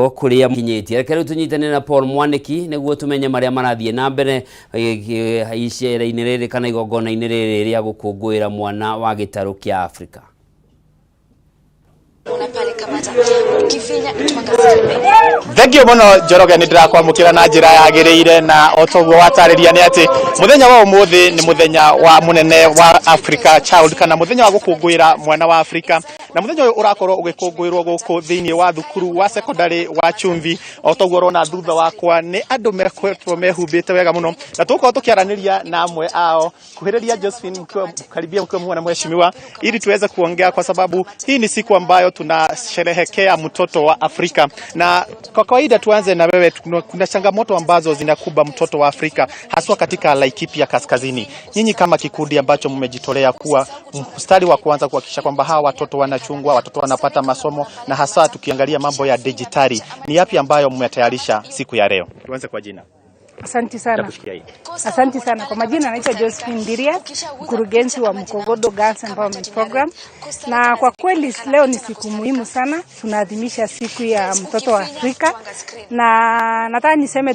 Kuria kinyeti reka tunyitane na Paul Mwaniki neguo tumenye maria marathie na mbere icera-inĩ rĩrĩ kana igongona-inĩ rĩrĩ rĩa gũkũngũĩra mwana wa gĩtarũ kĩa Afrika. Thank you muno Njoroge, ni ndirakwamukira na njira yagiriire na otoguo watariria ni ati muthenya wa umuthi ni muthenya wa munene wa Africa Child kana muthenya wa gukungwira mwana wa Afrika, na muthenya uyu urakorwo ugikungwirwo guku thiini wa thukuru wa secondary wa Chumvi. Otoguo rona thutha wakwa ni andu mekwetwo mehumbite wega muno, na tuko tukiaraniria na amwe ao kuhiriria Josephine karibia mkiwa na mheshimiwa ili tuweze kuongea, kwa sababu hii ni siku ambayo tunasherehekea mtoto wa Afrika. Na kwa kawaida tuanze na wewe, kuna changamoto ambazo zinakuba mtoto wa Afrika haswa katika Laikipia Kaskazini. Nyinyi kama kikundi ambacho mmejitolea kuwa mstari wa kwanza kuhakikisha kwamba hawa watoto wanachungwa, watoto wanapata masomo, na hasa tukiangalia mambo ya dijitali, ni yapi ambayo mmetayarisha siku ya leo? Tuanze kwa jina. Asante sana. Asante sana. Kwa majina naitwa Josephine Ndiria, mkurugenzi wa Mkogodo Girls Empowerment Program. Na kwa kweli leo ni siku muhimu sana. Tunaadhimisha siku ya mtoto wa Afrika. Na nataka niseme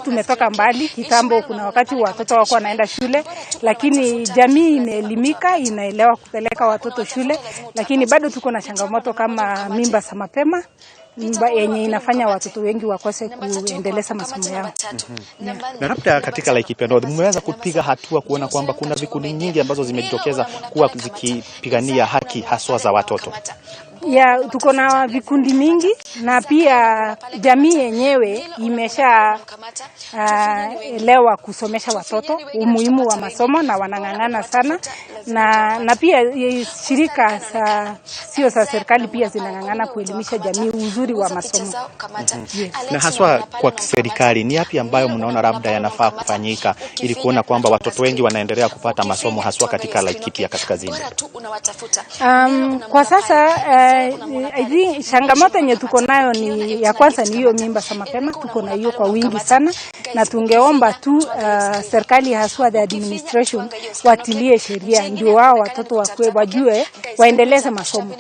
tumetoka mbali. Kitambo kuna wakati watoto wako wanaenda shule, lakini jamii imeelimika, inaelewa kupeleka watoto shule, lakini bado tuko na changamoto kama mimba za mapema yenye inafanya watoto wengi wakose kuendeleza masomo yao. Na labda katika Laikipia North mmeweza kupiga hatua kuona kwamba kuna vikundi nyingi ambazo zimejitokeza kuwa zikipigania haki haswa za watoto? Ya, tuko na vikundi mingi, na pia jamii yenyewe imesha elewa kusomesha watoto, umuhimu wa masomo, na wanang'ang'ana sana, na pia shirika sio za serikali pia zinang'ang'ana kuelimisha jamii uzuri wa masomo. Na haswa kwa serikali, ni yapi ambayo mnaona labda yanafaa kufanyika ili kuona kwamba watoto wengi wanaendelea kupata masomo haswa katika Laikipia Kaskazini? Kwa sasa changamoto yenye tuko nayo ni ya kwanza ni hiyo mimba za mapema. Tuko na hiyo kwa wingi sana, na tungeomba tu serikali haswa the administration watilie sheria ndio wao watoto wajue waendeleze masomo.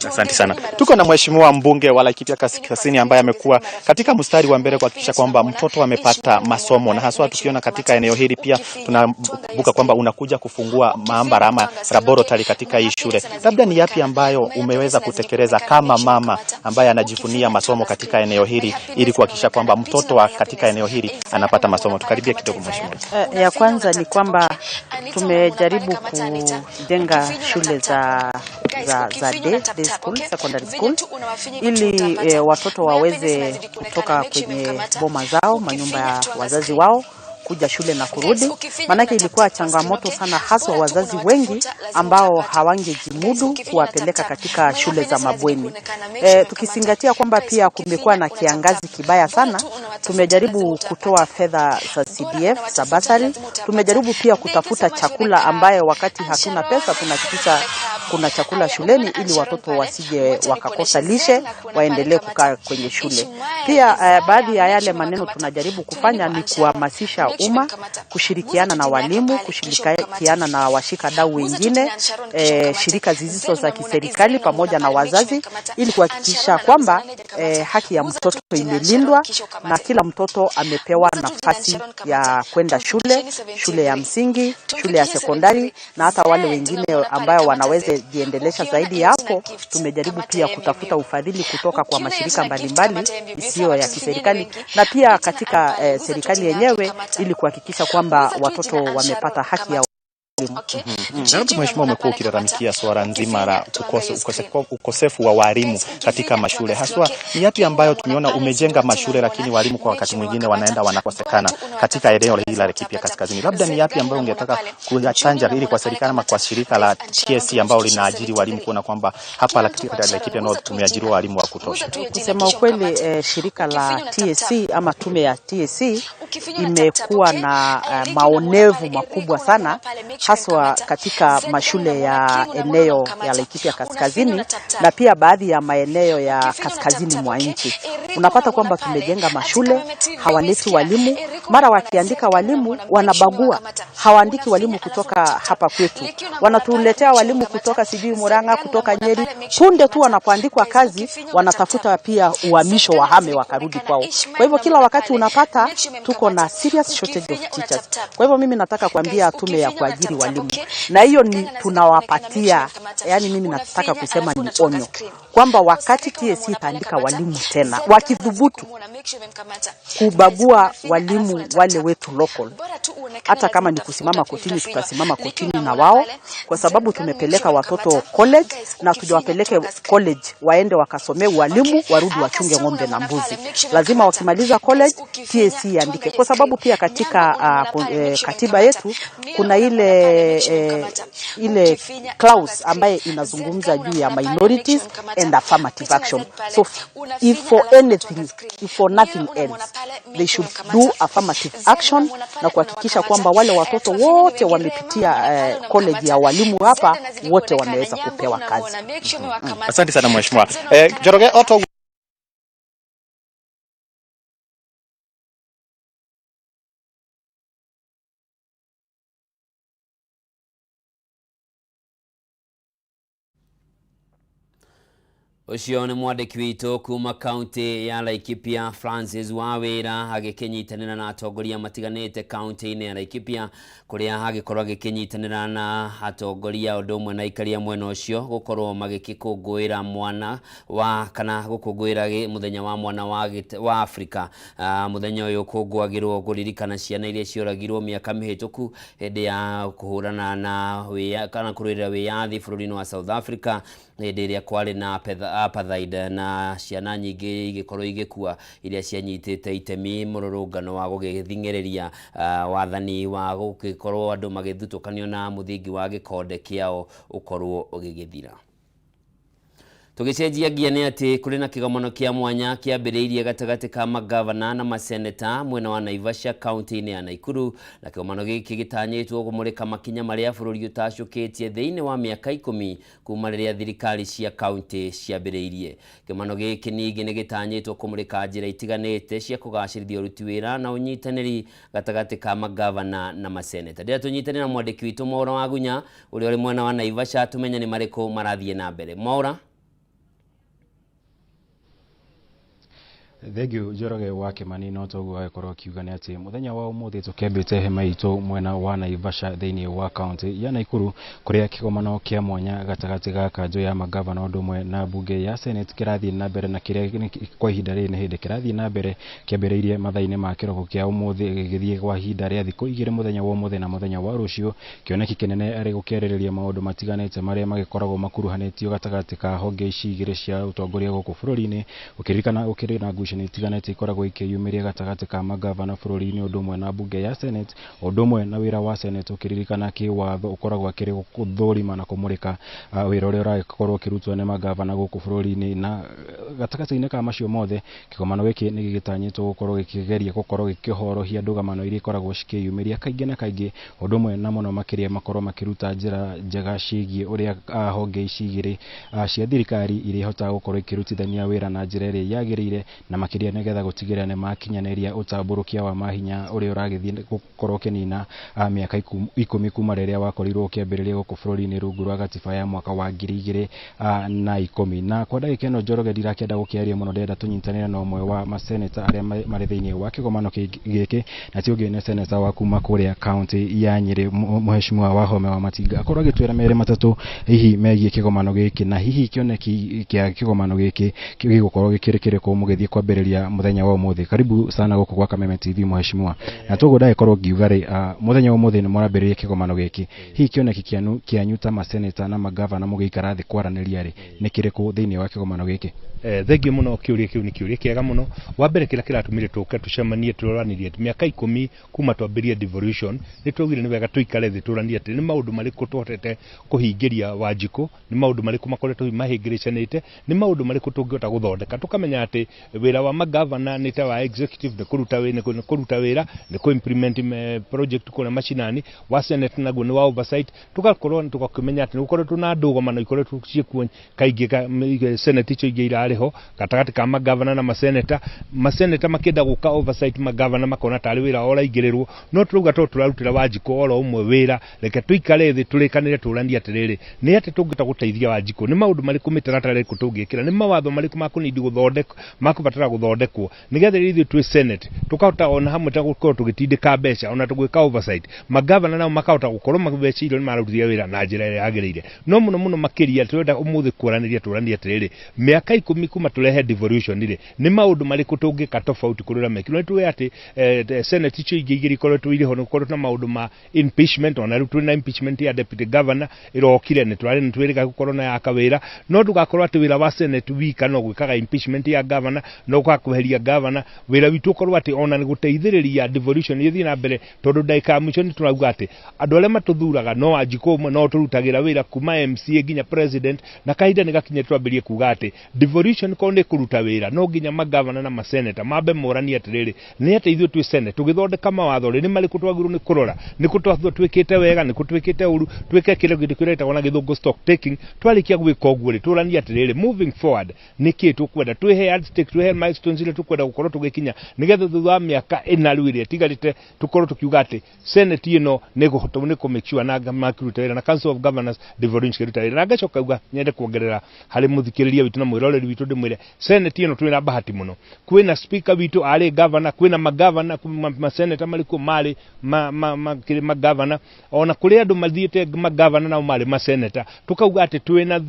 Asante sana. Tuko na mheshimiwa mbunge wa Laikipia Kaskazini ambaye amekuwa katika mstari wa mbele kuhakikisha kwamba mtoto amepata masomo, na haswa tukiona katika eneo hili pia tunabuka kwamba unakuja kufungua maabara ama laboratory katika hii shule. Labda ni yapi ambayo umeweza kutekeleza kama mama ambaye anajifunia masomo katika eneo hili ili kuhakikisha kwamba mtoto wa katika eneo hili anapata masomo? Tukaribia kidogo mheshimiwa. Ya kwanza ni kwamba tumejaribu kujenga shule za day school, secondary school, ili watoto waweze kutoka kwenye boma zao, manyumba ya wazazi wao, kuja shule na kurudi. Manake ilikuwa changamoto sana, haswa wazazi wengi ambao hawangejimudu kuwapeleka katika shule za mabweni. Tukizingatia kwamba pia kumekuwa na kiangazi kibaya sana, tumejaribu kutoa fedha za CDF za basari. Tumejaribu pia kutafuta chakula ambaye wakati hatuna pesa tunahakikisha kuna chakula shuleni ili watoto wasije wakakosa lishe, waendelee kukaa kwenye shule. Pia baadhi ya yale maneno tunajaribu kufanya ni kuhamasisha umma, kushirikiana na walimu, kushirikiana na washikadau wengine, shirika zisizo za kiserikali pamoja na wazazi, ili kuhakikisha kwamba haki ya mtoto imelindwa na kila mtoto amepewa nafasi ya kwenda shule ya msingi, shule ya sekondari, na hata wale wengine ambao wanaweza jiendelesha zaidi hapo. Tumejaribu pia kutafuta ufadhili kutoka kwa mashirika mbalimbali isiyo ya kiserikali na pia katika serikali yenyewe, ili kuhakikisha kwamba watoto wamepata haki ya Na mheshimiwa, umekuwa ukilalamikia swala nzima la ukosefu wa walimu katika mashule. Haswa ni yapi ambayo tumeona umejenga mashule lakini walimu kwa wakati mwingine wanakosekana katika eneo hili la Laikipia Kaskazini? Labda ni yapi ambayo ungetaka kuyachanja ili kwa serikali ama kwa shirika la TSC ambao linaajiri walimu kuona kwamba hapa Laikipia North tumeajiriwa walimu wa kutosha? Kusema ukweli, shirika la TSC ama tume ya TSC imekuwa na maonevu makubwa sana, haswa katika mashule ya eneo ya Laikipia Kaskazini na pia baadhi ya maeneo ya kaskazini mwa nchi. Unapata kwamba tumejenga mashule, hawaleti walimu, mara wakiandika walimu wanabagua, hawaandiki walimu kutoka hapa kwetu, wanatuletea walimu kutoka sijui Murang'a, kutoka Nyeri. Punde tu wanapoandikwa kazi wanatafuta pia uhamisho, wahame wakarudi kwao. Kwa hivyo kila wakati unapata tuko na serious shortage of teachers. Kwa hivyo mimi nataka kuambia tume ya kuajiri walimu, na hiyo ni tunawapatia, yani mimi nataka kusema ni onyo kwamba wakati TSC itaandika walimu tena, wakidhubutu kubagua walimu wale wetu local, hata kama ni kusimama kotini, tukasimama kotini na wao, kwa sababu tumepeleka watoto college na tujawapeleke college waende wakasomee walimu, warudi wachunge ng'ombe na mbuzi. Lazima wakimaliza college TSC iandike, kwa sababu pia katika katiba yetu kuna ile clause ambaye inazungumza juu ya minorities and affirmative action. So if for nothing else, they should do affirmative action na kuhakikisha kwamba wale watoto wote wamepitia college ya walimu hapa wote wameweza kupewa kazi. Asante sana mheshimiwa. Njoroge Oto Ucio ni mwandiki witu kuma county ya Laikipia Francis Wawira agikinyitanira na atongoria matiganite county-ini ya Laikipia kuria agikorwo agikinyitanira na atongoria undu na ikaria mwena ucio gukorwo magikikungwira mwana wa kana gukungwira muthenya wa mwana wa Afrika. Muthenya uyu kungwagirwo kuririkana ciana iria cioragirwo miaka mihituku hindi ya kuhurana na kana kurwirira wiyathi bururi-ini wa South Africa, hindi iria kwari na apartheid na ciana nyingi igikorwo igikua iria cianyitite itemi mururungano wa gugithingereria wathani wa gugikorwo andu magithutukanio na muthingi wa gikonde kiao ukorwo ugigithira. Tugicenjia giane ati kuri na kigomano kia mwanya kiambiriirie gatagati ka magavana na maseneta mwena wa Naivasha county-ini ya Nakuru, na kigomano giki gitanyitwo gumurika makinya maria bururi utacukitie thiini wa miaka 10 kuma riria thirikari cia county ciambiriirie. Kigomano giki ningi ni gitanyitwo kumurika njira itiganite cia kugacirithia uruti wira na unyitaniri gatagati ka magavana na maseneta. Ndia tunyitanira na mwandiki witu Maura wa Gunya uri mwena wa Naivasha tumenya ni mariko marathie na mbere. Maura. Thegio Njoroge wa Kimani no toguo agikorwo kiugane ati muthenya wa umuthi tukembete hema itu mwena wa Naivasha thiini wa county ya Nakuru kuria kigomano kia mwanya gatagati ga kanjo ya magavana ndumwe na bunge ya Senate kirathie na mbere na kiria kwa ihinda ri ni hindi kirathie na mbere kiambiriirie mathaini ma kiroko kia umuthi githie kwa ihinda ria thiku igire muthenya wa umuthi na muthenya wa rucio. Kioneki kinene ari gukiririria maundu matiganite maria magikoragwo makuruhanitio gatagati ka honge ici igire cia utongoria guku bururi-ini, ukirikana ukirina itiganite ikoragwo ikiyumiria gatagati ka magavana bururi-ini ndumwe na bunge ya Senate ndumwe na wira wa Senate ukiririkana kiwatho ukoragwo akiri kuthurima na kumurika wira uria urakorwo kirutwo ni magavana guku bururi-ini. Na gatagati-ini ka macio mothe kigomano giki ni gigitanyitwo gukorwo gikigeria gukorwo gikihorohia ndugamano iria ikoragwo cikiyumiria kaingi na kaingi ndumwe na muno makiria makorwo makiruta njira njega cigie uria honge ici igiri cia thirikari iria hotaga gukorwo ikirutithania wira na njira iria yagirire na makiria negetha gutigira ne makinyaneria utamburukia wa mahinya uri uragithie gukorwo kinina miaka 10 kuma riria wakorirwo kiambiriria guku bururi-ini rungu rwa gatiba ya mwaka wa 2010. Na kwa ndagika ino Njoroge ndirakenda gukiaria muno, ndenda tunyitanire na umwe wa maseneta aria mari thiini wa kigomano giki na ti ungi ni seneta wa kuma kuria county ya Nyeri Mheshimiwa Wahome wa Matinga akorwo agitwira mere matatu hihi megie kigomano giki na hihi kioneki kia kigomano giki gigukorwo gikirikire ku mugithie kwambiriria muthenya wa umuthi. Karibu sana guku kwa Kameme TV Mheshimiwa, na togo ndaikorwo ngiugari muthenya wa umuthi ni murambiriria kigomano giki hihi kioneki kianyuta maseneta na magavana mugikara thi kwaraniria ri ni kiriku thiini wa kigomano giki? Thengio muno kiuria kiu ni kiuria kiega muno. Wa mbere kila kiratumire tuke tucemanie turoranirie miaka 10 kuma twambirie devolution ni twogire ni wega tuikare thi turanie ati ni maundu mariku twotete kuhingiria Wanjiku, ni maundu mariku makoretwo mahingiricanite, ni maundu mariku tungihota guthondeka tukamenya ati wira wira wa magavana nita wa executive de kuruta wira ne ko implement project kuna machinani wa senate naguo ni wa oversight tugakorwo tugakumenya ati ukorwo tuna ndugoma na ikorwo tuciekuo kaingi ka senate icio ingi irariho gatagati ka magavana na maseneta makenda guka oversight magavana makona tari wira ora igirirwo no turuga turarutira Wanjikũ oro umwe wira reke tuikare thi turikanire turania atiriri ni ati tungita guteithia Wanjikũ ni maundu mariku mitaratara iriku tungikira ni mawatho mariku makunidi guthondekwo makubatara guthondekwo nigetha rithi twi senate tukahota ona hamwe ta gukorwo tugitindika mbeca ona tugwika oversight magavana nao makahota gukorwo mabecirio ni mararutithia wira na njira ĩrĩa yagĩrĩire no muno makiria turenda umuthi kuraniria turania atiriri miaka 10 kuma turehe devolution ri ni maundu mariku tungika tofauti kurira mekiro tuwe ati senate icio ingi igiri korwo tuiriho no korwo na maundu ma impeachment ona rutu na impeachment ya deputy governor irokire ni twirika gukorwo na yakawira no tugakorwo ati wira wa senate wika no gwikaga impeachment ya governor no gwakuheria governor wira witu korwo ati ona ni guteithiriria devolution yithi na mbere tondu ndaika mwicho ni turauga ati andu aria matuthuraga no Wanjikũ umwe no turutagira wira kuma MCA ginya president na kahinda ni gakinye twambirie kuga ati devolution ko ni kuruta wira no ginya magavana na maseneta mambe morani atiriri ni ati ithu twi senate tugithondeka mawatho ni mariku twagirwo ni kurora ni kutwathwo twikite wega ni kutwikite uru twike kile githikireta wana githungu stock taking twalikia gwika uguo ri turani atiriri moving forward niki tukwenda twihe yardstick twihe milestones ile tukwenda gukorwo tugikinya nigetha thutha wa miaka ina rwire tigarite tukorwo tukiuga ati senate ino ni guhota ni ku make sure na makiruta wira na council of governors devolution kiruta wira na gacoka uga nyende kuongerera hari muthikiriria witu na mwiroreri witu ndimwire senate ino twina bahati muno kwina speaker witu ari governor kwina magavana maseneta mariku mari magavana ona kuri andu mathiite magavana na mari maseneta tukauga ati twina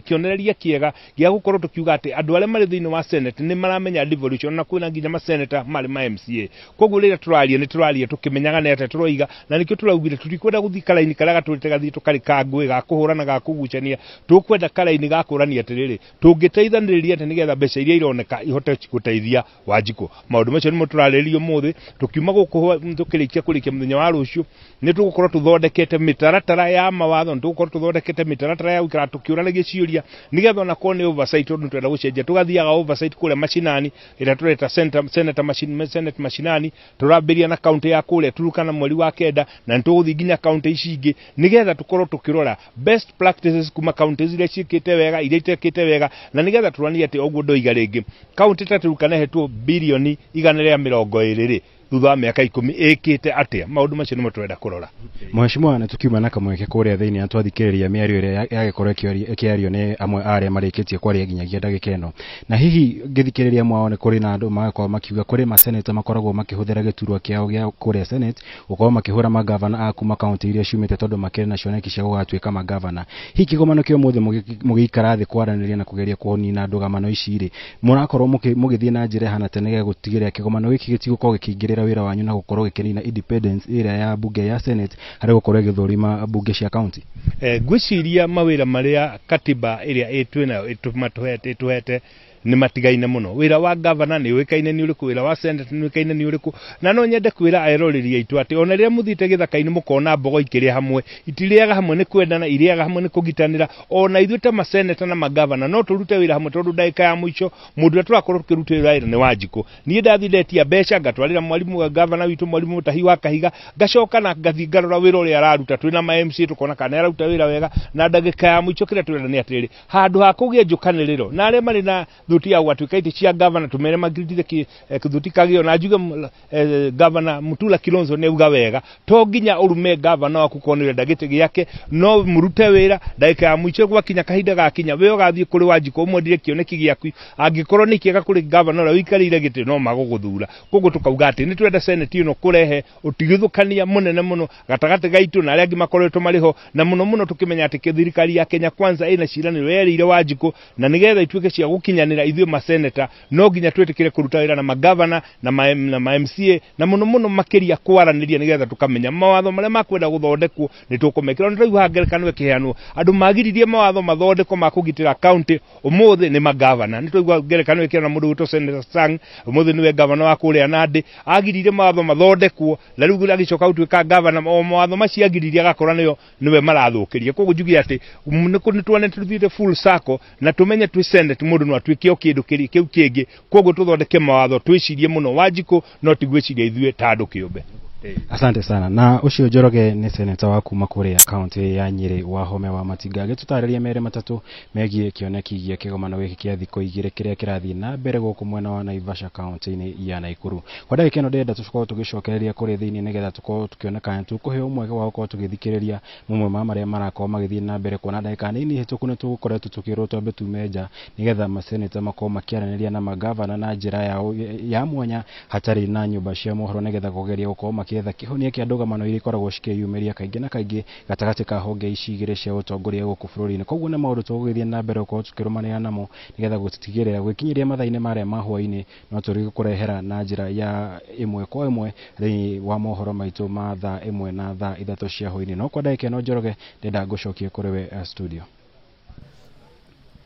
kionereria kiega gia gukorwo tukiuga ati andu aria mari thiini wa senate ni maramenya devolution na kwina nginya maseneta mari ma MCA koguo rira turaria ni turaria tukimenyaga na ati turoiga na nikio turaugire tutikwenda guthi karaini karia gaturite gathi tukarika ngui ga kuhurana ga kugucania tukwenda karaini ga kurania atiriri tungiteithaniriria ati nigetha mbeca iria ironeka ihote guteithia Wanjikũ maundu macio ni muturaririo muthi tukiuma guku tukirikia kurikia muthenya wa rucio ni tugukorwo tuthondekete mitaratara ya mawatho tugukorwo tuthondekete mitaratara ya gukira tukiuranagia ciuria nigetha ona ko ni oversight ndu twenda gucenjia tugathiaga oversight kule machinani ira tureta senate machinani turambiria na county ya kule turukana mweri wa kenda na tuguthi nginya county ici ingi nigetha tukorwo tukirora best practices kuma counties iria cikite wega iria itekite wega na nigetha turania ati oguo ndoiga ringi county taturukana hetwo bilioni 120 thutha wa miaka 10 ikite atia maundu macio nimo turenda kurora Mheshimiwa na tukiuma na kamweke kuria thiini atwathikiriria miario iria yagikorwo ikiario ni amwe aria marikitie kwaria nginyagia ndagika ino na hihi ngithikiriria mwaone kuri na andu magakorwo makiuga kuri maseneta makoragwo makihuthira giturwa kiao gia kuria senate ukorwo makihura magavana akuma county iria ciumite tondu makiri na cioneki cia gugatwika magavana hiki kigomano kio muthi mugikara thi kwaraniria na kugeria kuhonina ndugamano ici ri murakorwo mugithie na njira hana tenege gutigirira kigomano giki gitigukorwo gikingirira wira wanyu na gukorwo gikinina independence ira ya bunge ya senate hari gukorwo githurima bunge cia county gwiciria mawira maria katiba iria itwina tuhete ni matigaine muno wira wa governor ni wikaine ni uriku wira wa senate ni wikaine ni uriku na no nyende kwira aeroriria itu ati ona ria muthite githakaini mukona mbogo ikiria hamwe itiriaga hamwe ni kwendana iriaga hamwe ni kugitanira ona ithu ta maseneta na magavana no turute wira hamwe tondu ndaika ya mwicho mundu turakorwo tukiruta wira ni Wanjikũ nie ndathithetia mbeca ngatwarira mwalimu wa governor witu mwalimu Mutahi wa Kahiga gacoka na gathingarora wira uria araruta twina ma MC tukona kana araruta wira wega na ndagika ya mwicho kira twenda ni atiriri handu ha kugia njukaniriro na aria mari na thuti ya watukaiti cia governor tumere magrithe kithuti kagio na njuga governor Mutula Kilonzo ne uga wega to nginya urume governor waku konire ndagite giake no murute wira ndagika ya mwicho gwakinya kahinda gakinya we ugathie kuri Wanjikũ umwendire kioneki giaku angikorwo ni kiega kuri governor wikarire gite no maguguthura koguo tukauga ati ni twenda senate ino kurehe utigithukania munene muno gatagate gaitu na aria makoretwo mariho na muno tukimenya ati thirikari ya Kenya Kwanza ina ciraniro yerire Wanjikũ na nigetha ituike cia gukinyanira ithuĩ maseneta no nginya twetikire kuruta wira na magavana na ma MCA na muno makiria kwaraniria nigetha tukamenya mawatho maria makwenda guthondekwo ni tukumekira ni tũigua ngerekano ikiheanwo andu magiririe mawatho mathondeko ma kugitira county umuthi ni magavana ni tũigua ngerekano ikiheanwo mundu wito Senator Sang umuthi niwe governor wa kuria Nandi agiririe mawatho mathondekwo na riu agicoka utuika governor o mawatho macio agiririe agakora niwe marathukiria koguo njugi ati ni tuone tuthire full circle na tumenye twi senate mundu no atwiki kĩo kĩndũ kĩu kĩngĩ koguo tũthondeke mawatho twĩcirie mũno Wanjikũ no tigwĩciria ithuĩ ta andũ kĩũmbe. Asante sana. Na ucio Njoroge ni seneta wa kuma kuria county ya Nyeri Wahome wa Matinga gitutariria mere matatu megie kioneki gĩa kĩgomano gĩkĩ kĩa thikũ igĩrĩ kĩrĩa kĩrathiĩ na mbere gũkũ mwena wa Naivasha county-inĩ ya Naikuru. Kwa ndagĩka ĩno ndĩrenda tũkorwo tũgĩcokereria kũrĩ thĩinĩ nĩgetha tũkorwo tũkĩoneka tũkũhe ũmwe wa gũkorwo tũgĩthikĩrĩria mamwe ma marĩa marakorwo magĩthiĩ na mbere kuona ndagĩka nini hĩtũku nĩ tũgũkoretwo tũkĩrwo twambe tume nja nĩgetha maseneta makorwo makĩaranĩria na magavana na njĩra ya mwanya hatarĩ na nyũmba cia mohoro nĩgetha kũgeria gũkorwo makĩetha kĩhonia kĩa ndũgamano iria ikoragwo cikĩyumĩria kaingĩ na kaingĩ gatagatĩ ka honge ici igĩrĩ cia ũtongoria gũkũ bũrũri-inĩ. Koguo nĩ maũndũ tũgũgĩthiĩ na mbere gũkorwo tũkĩrũmanĩrĩra namo nĩgetha gũtigĩrĩra gwĩkinyĩria mathaa-inĩ marĩa ma hwaĩ-inĩ no tũrĩkũrehera na njĩra ya ĩmwe kwa ĩmwe thĩinĩ wa mohoro maitũ ma thaa ĩmwe na thaa ithatũ cia hwaĩ-inĩ. No kwa ndagĩka ĩno Njoroge ndenda ngũcokie kũrĩ we studio.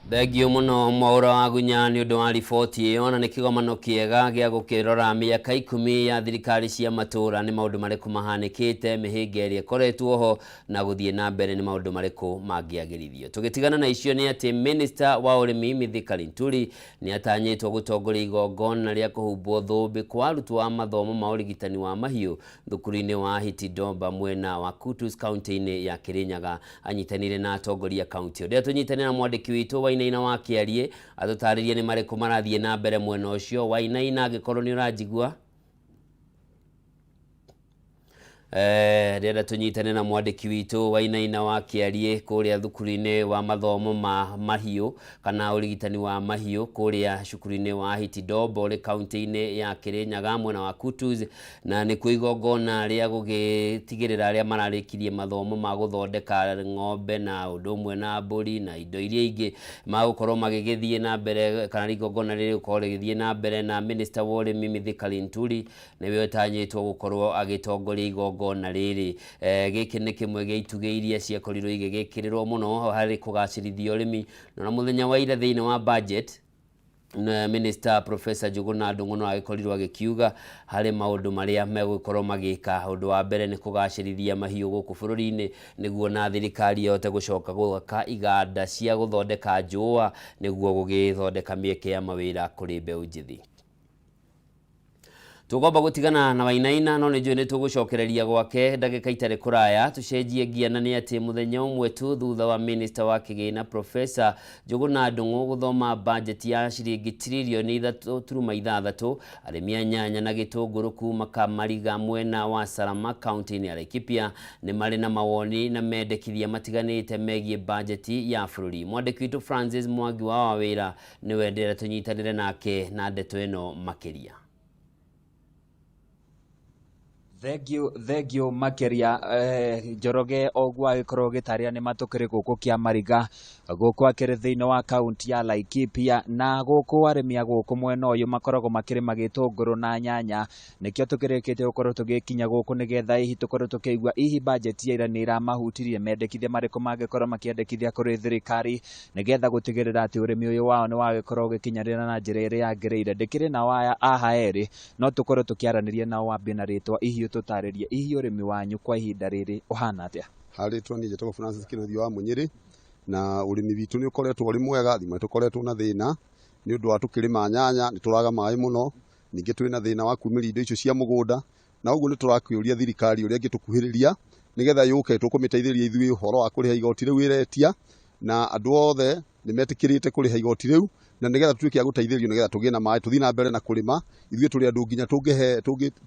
Thengio mũno Mwaũra wa Gunya nĩ ũndũ wa riboti ĩyo na nĩ kĩgomano kĩega gĩa gũkĩrora mĩaka 10 ya thirikari cia matũra nĩ maũndũ marĩkũ mahanĩkĩte mĩhĩnga ĩrĩa ĩkoretwo ho na gũthiĩ na mbere nĩ maũndũ marĩkũ mangĩagĩrithio. Tũgĩtigana na icio nĩ atĩ Minister wa ũrĩmi Mithika Linturi nĩ atanyĩtwo gũtongoria igongona rĩa kũhumbwo thũmbĩ kwa arutwo a mathomo ma ũrigitani wa mahiũ thukuru-inĩ wa Hitidomba mwena wa Kutus county-inĩ ya Kirinyaga anyitanire na atongoria county. Ũrĩa tũnyitanĩra na mwandĩki witũ Wainaina wa Kĩarie atũtarĩrie nĩ marĩkũ marathiĩ na mbere mwena ũcio. Wainaina angĩkorwo nĩ ũranjigua rĩrĩa tũnyitane na mwandĩki witũ Wainaina wa Kĩarie kũrĩa thukuru-inĩ wa mathomo ma mahiũ kana ũrigitani wa mahiũ kũrĩa cukuru-inĩ wa Hitidomba ũrĩ county-inĩ ya Kirinyaga mwena wa Kutus, na nĩ kuo igongona rĩa gũgĩtigĩrĩra arĩa mararĩkirie mathomo ma gũthondeka ng'ombe na ũndũ ũmwe na mbũri na indo iria ingĩ magũkorwo magĩgĩthiĩ na mbere kana igongona rĩrĩ gũkorwo rĩgĩthiĩ na mbere, na Minister wa ũrĩmi Mithika Linturi nĩwe ũtanyĩtwo gũkorwo agĩtongoria igongona rĩrĩ. Gĩkĩ nĩ kĩmwe gĩa itugĩ iria ciakorirwo igĩgĩkĩrĩrwo mũno harĩ kũgacĩrithia ũrĩmi, na mũthenya wa ira thĩinĩ wa budget Minister Professor Njuguna Ndung'u no agĩkorirwo agĩkiuga harĩ maũndũ marĩa megũkorwo magĩka. Ũndũ wa mbere nĩ kũgacĩrithia mahiũ gũkũ bũrũri-inĩ nĩguo na thirikari yote gũcoka gwaka iganda cia gũthondeka njũa nĩguo gũgĩthondeka mĩeke ya mawĩra kũrĩ mbeũ njĩthĩ. Tũgomba gũtigana na Wainaina no nĩnjũĩ nĩ tũgũcokereria gwake ndagĩka itarĩ kũraya. Tũcenjie gia na nĩ atĩ mũthenya ũmwe tu thutha wa Minister wa Kĩgĩna Professor Njuguna Ndung'u gũthoma budget ya ciringi tiririoni 3.6 arĩmi a nyanya na gĩtũngũrũ kuma Kamariga mwena wa Salama county-inĩ ya Laikipia nĩ marĩ na mawoni na mendekithia matiganĩte megiĩ budget ya bũrũri. Mwandĩki witũ Francis Mwangi wa Wawĩra nĩwe ndĩrenda tũnyitanĩre nake na ndeto ĩno makĩria. Thegio makeria Njoroge ogwo agĩkorwo gĩtarĩa nĩ matũkĩrĩ gũkũ kĩa Mariga gũkũ akĩrĩ thĩinĩ wa kaunti ya Laikipia, na gũkũ arĩmi a gũkũ mwena ũyũ makoragwo makĩrĩma gĩtũngũrũ na nyanya. Nĩkĩo tũkĩrĩkĩte gũkorwo tũgĩkinya gũkũ nĩgetha hihi tũkorwo tũkĩigua hihi budget ya ira nĩ iramahutirie, mendekithia marĩkũ mangĩkorwo makĩendekithia kũrĩ thirikari nĩgetha gũtigĩrĩra atĩ ũrĩmi ũyũ wao nĩ wagĩkorwo ũgĩkinyanĩra na njĩra ĩrĩa yagĩrĩire. Ndĩkĩrĩ na waya aha erĩ no tũkorwo tũkĩaranĩria nao wambie na rĩtwa ihi tũtarĩrie ihi ũrĩmi wanyu kwa ihinda rĩrĩ ũhana atĩa. Harĩtwo niĩ njĩtagwo Francis Kĩnuthia wa Mũnyĩrĩ, na ũrĩmi witũ nĩ ũkoretwo ũrĩ mwega, thima tũkoretwo na thĩna nĩ ũndũ wa tũkĩrĩma nyanya nĩ tũraga maĩ mũno, ningĩ twĩ na thĩna wa kumĩria indo icio cia mũgũnda, na ũguo nĩ tũrakĩũria thirikari ũrĩa ĩngĩtũkuhĩrĩria nĩgetha yũke tũkũmĩteithĩrĩria ithuĩ ũhoro wa kũrĩha igoti rĩu ĩretia, na andũ othe nĩ metĩkĩrĩte kũrĩha igoti rĩu na nĩgetha tuĩke a gũteithĩrĩrio nĩgetha tũgĩe na maĩ tũthiĩ na mbere na kũrĩma ithuĩ tũrĩ andũ nginya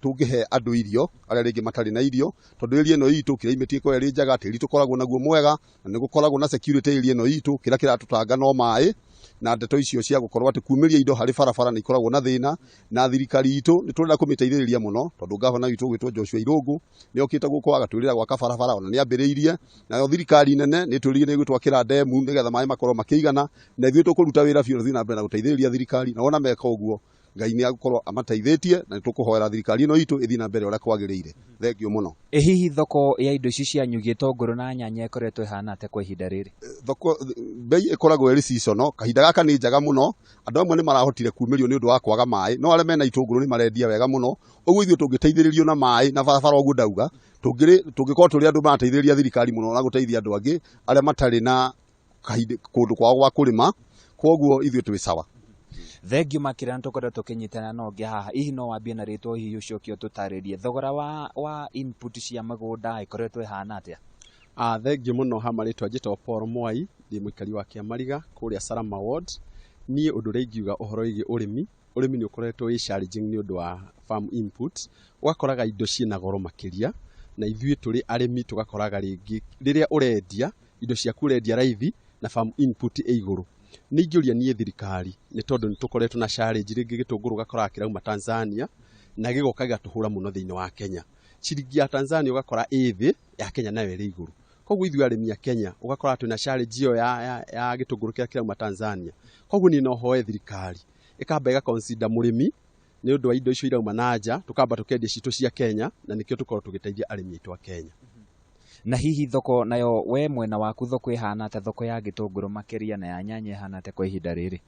tũngĩhe andũ irio arĩa rĩngĩ matarĩ na irio, tondũ ĩrĩa ĩno itũ climate ĩkoragwo ĩrĩ njega, tĩri tũkoragwo naguo mwega, na nĩ gũkoragwo na security ĩrĩa ĩno itũ, kĩrĩa kĩratũtanga no maĩ, na ndeto icio cia gũkorwo atĩ kumĩria indo harĩ barabara nĩ ikoragwo na thĩna, na thirikari itũ nĩ tũrenda kũmĩteithĩrĩria mũno, tondũ gavana witũ gwĩtwo Joshua Irũngũ nĩ okĩte gũkũ agatwĩrĩra gwaka barabara, ona nĩ ambĩrĩirie, nayo thirikari nene nĩ twĩrĩire nĩ gwĩtwakĩra ndemu nĩgetha maĩ makorwo makĩigana, na ithuĩ tũkũruta wĩra biũ na na mbere na gũteithĩrĩria thirikari, na wona meka ũguo Ngai nĩ agũkorwo amateithĩtie na tũkũhoera thirikari ĩno itũ ĩthiĩ na mbere ũrĩa kwagĩrĩire. Thengio mũno. Hihi thoko ya indo ici cianyu gĩtũngũrũ na nyanya ĩkoretwo ĩhana atĩa kwa ihinda rĩrĩ? Thoko bei ĩkoragwo ĩrĩ seasonal, kahinda gaka nĩ njega mũno, andũ amwe nĩ marahotire kumĩrio nĩ ũndũ wa kwaga maĩ, no arĩa mena itũngũrũ nĩ marendia wega mũno, ũguo ithuĩ tũngĩteithĩrĩrio na maĩ na barabara ũguo ndauga, tũngĩkorwo tũrĩ andũ marateithĩrĩria thirikari mũno na gũteithia andũ angĩ arĩa matarĩ na kũndũ kwao gwa kũrĩma, koguo ithuĩ twĩ sawa. Thengio makira ntokora tukinyitana no ngi haha ihi no wambie na ritwa hihi ucokio tutaririe thogora wa input cia magunda ikoretwo ihana atia. Thengio muno hama ritwa njitwo Paul Mwai ndi muikari wa Kiamariga kuria Salama Ward. Nie undu ringiuga uhoro wigi urimi ni ukoretwo wi challenging ni undu wa farm input. Ugakoraga indo ciina goro makiria na ithui turi arimi tugakoraga ringi riria urendia indo ciaku urendia raithi na farm input e iguru. Ningiuria nie thirikari ni tondu ni tukoretwo na challenge ringi gitunguru gakora kirauma Tanzania na gigoka gatuhura muno thiini wa Kenya. Ciringi ya Tanzania ugakora ithi ya Kenya nayo iri iguru. Koguo ithui arimi ya Kenya ugakora twina challenge iyo ya gitunguru kirauma Tanzania. Koguo ni no hoe thirikari ikamba iga consider murimi ni undu wa indo icio irauma nanja tukamba tukendia citu cia Kenya na nikio tukorwo tugiteithia arimi itu a Kenya. Na hihi thoko nayo we mwena waku thoko ihana ta thoko ya gitunguru makiria na ya nyanya ihana ta kwa ihinda riri?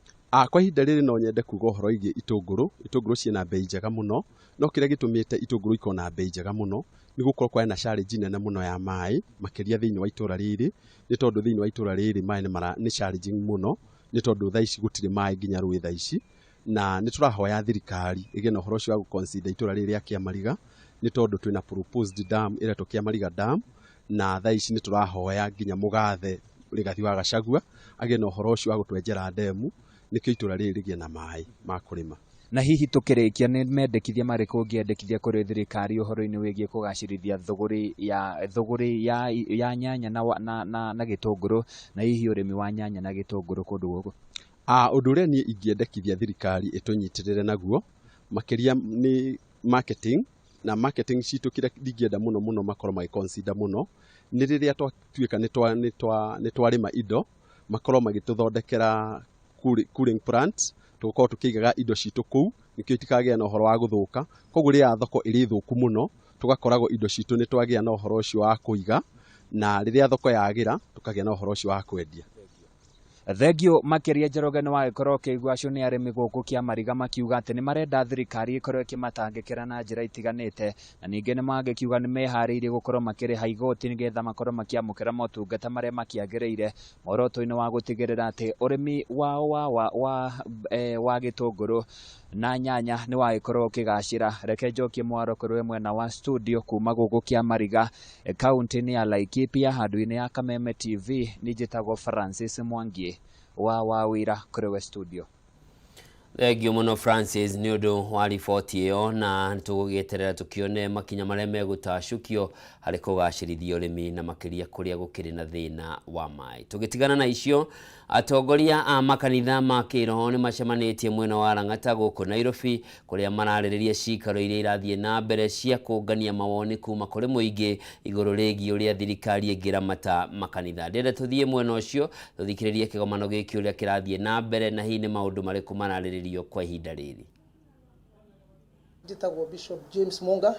Kwa ihinda riri no nyende kuga uhoro igi itunguru ciina bei njega muno, no kiria gitumite itunguru ikona bei njega muno ni gukorwo kwa na challenge nene muno ya mai makiria thiini wa itura riri, ni tondu thiini wa itura riri mai ni challenging muno, ni tondu thaa ici gutire mai nginya rui thaa ici, na ni turahoya thirikari ige na uhoro cio wa consider itura riri ya Kiamariga, ni tondu twina proposed dam ira Kiamariga dam, na thaa ici ni turahoya nginya mugathe Rigathi wa Gachagua age na uhoro ucio wa gutwenjera demu nikio itura riri rigie na mai ma kurima. Na hihi tukirikia ni mendekithia mariku ngiendekithia kuri thirikari uhoro-ini wigie kugacirithia thogori ya nyanya na gitunguru na hihi urimi wa nyanya na gitunguru kundu guku? Undu uria ni ingiendekithia thirikari itunyitirire naguo makiria ni marketing, na marketing citu kira dingienda muno makorwo mai consider muno ni riria twatuika ni twarima indo makorwo magituthondekera cooling plant tukorwo tukiigaga indo citu kuu nikio itikagea na uhoro wa guthuka. Koguo riria thoko iri thuku muno tugakoragwo indo citu ni twagia na uhoro ucio wa kuiga, na riria thoko yagira tukagia na uhoro ucio wa kwendia. Thengio makiria Njoroge ni wagikorwo kigwacio ni arimi guku Kiamariga makiuga ati ni marenda thirikari ikorwo ikimatangikira na njira itiganite, na ningi ni magikiuga ni mehariirie gukorwo makiriha igoti nigetha makorwo makiamukira motungata maria makiagiriire moroto-ini wa gutigirira ati urimi wa gitunguru na nyanya ni wagikorwo kigacira. Reke njokie mwaro kurwe mwena wa studio kuma guku Kiamariga kaunti-ini ya Laikipia handu-ini ya Kameme TV. Nijitagwo Francis Mwangi wa wira kuriwe studio. Thengio muno Francis ni undu wa riboti iyo, na tugugeterera tukione makinya maria megutacukio hari kugacirithia urimi na makiria kuria gukiri na thina wa mai. Tugitigana na icio, atongoria a makanitha ma kiroho ni macemanitie mwena wa Lang'ata guku Nairobi kuria maraririria cikaro iria irathie na mbere cia kungania mawoni kuma kuri muingi iguru rigi uria thirikari ingiramata makanitha. Ndenda tuthie mwena ucio tuthikiririe kigomano giki uria kirathie na mbere na hihi ni maundu mariku marariririo kwa ihinda riri. Njitagwo Bishop James Monga,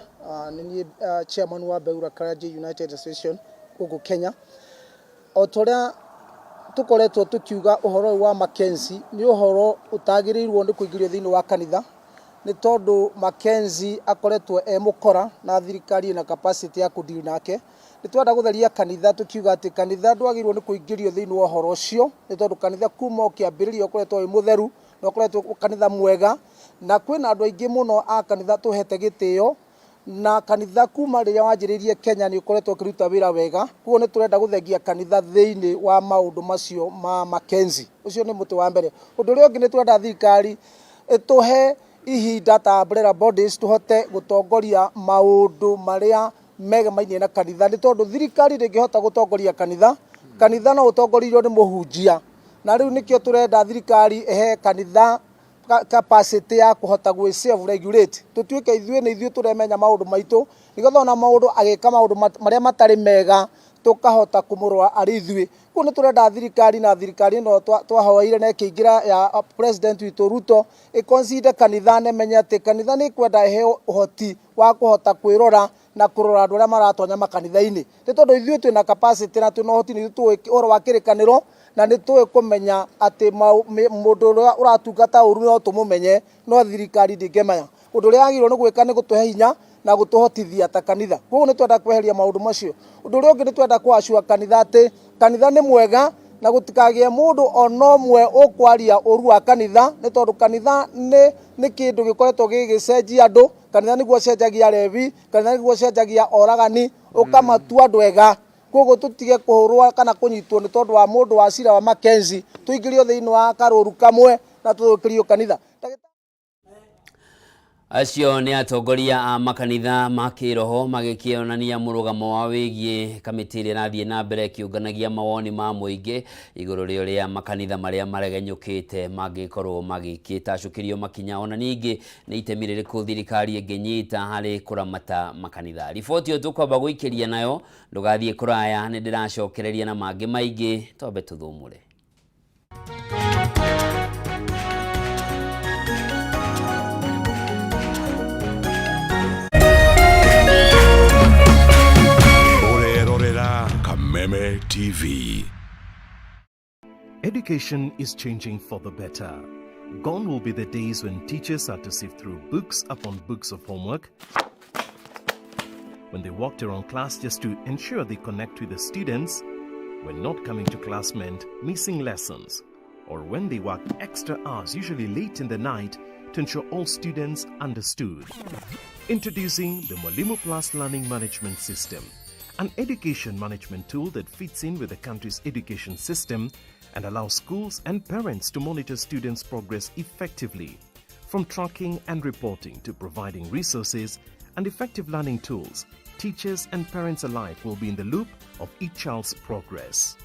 ni chairman wa Beura Karaji United Association guku Kenya. Otoria tukoretwo tukiuga uhoro wa Mackenzie ni uhoro utagirirwo ndi kuingirio thiini wa kanitha, ni tondu Mackenzie akoretwo mukora na thirikari na capacity ya kudeal nake. Ni twenda gutheria kanitha tukiuga ati kanitha ndwagirwo ni kuingirio thiini wa uhoro ucio, ni tondu kanitha kuma ukiambiririo ukoretwo wi mutheru na ukoretwo kanitha mwega, na kwina andu aingi muno a kanitha tuhete gitio, na kanitha kuma riria wanjiririe Kenya ni ukoretwo kiruta wira wega. Kuo ni turenda guthengia kanitha thiini wa maundu macio ma Mackenzie. Ucio ni muti wa mbere. Undu uri ungi ni turenda thirikari ituhe ihinda ta umbrella bodies tuhote gutongoria maundu maria megemainie na kanitha, ni tondu thirikari ndingihota gutongoria kanitha no utongorio ni muhunjia, na riu nikio turenda thirikari ehe kanitha capacity ya kuhota gwe self regulate. Tutuike ithuĩ ni ithuĩ turemenya maundu maitu, nigetha ona maundu agika maundu maria matari mega tukahota kumurwa ari ithuĩ. Kuo ni turenda thirikari, na thirikari no twahoire na ikiingira ya president witu Ruto iconsider kanitha, nemenye ati kanitha ni kwenda eheo uhoti wa kuhota kwirora na kurora andu aria maratonya makanitha-ini. Ni tondu ithuĩ twina capacity na twina uhoti, ni tuwe uhoro wa kirikaniro, na ni tuwe kumenya ati mundu uria uratungata uru no tumumenye, no thirikari ndingemenya. Undu uria agirwo ni gwika ni gutuhe hinya na gutuhotithia ta kanitha. Kuo ni twenda kweheria maundu macio. Undu uria ungi ni twenda kuashua kanitha ati kanitha ni mwega na gutikagie mundu onomwe ukwaria urua kanitha ni tondu kanitha ni kindu gikoretwo gigicenjia andu kanitha niguo cenjagia revi kanitha niguo cenjagia oragani ukamatua andu ega koguo tutige kuhurwa kana kunyitwo ni tondu wa mundu wa cira wa Makenzi tuingirio thiini wa karuru kamwe na tuthukirio kanitha. Acio ni atongoria a makanitha ma kiroho magikionania murugamo wa wigie kamiti ria rathie na mbere kiunganagia mawoni ma muingi iguru ria makanitha maria maregenyukite magikorwo magikitacukirio makinya ona ningi ni itemi ririku thirikari inginyita hari kuramata makanitha. Riboti yo tukwamba guikiria nayo ndugathie kuraya ni ndiracokereria na mangi maingi tobe tuthumure. Kameme TV. Education is changing for the better. Gone will be the days when teachers had to sift through books upon books of homework, when they walked around class just to ensure they connect with the students, when not coming to class meant missing lessons, or when they worked extra hours, usually late in the night, to ensure all students understood. Introducing the Mwalimu Plus Learning Management System, an education management tool that fits in with the country's education system and allows schools and parents to monitor students' progress effectively. From tracking and reporting to providing resources and effective learning tools, teachers and parents alike will be in the loop of each child's progress.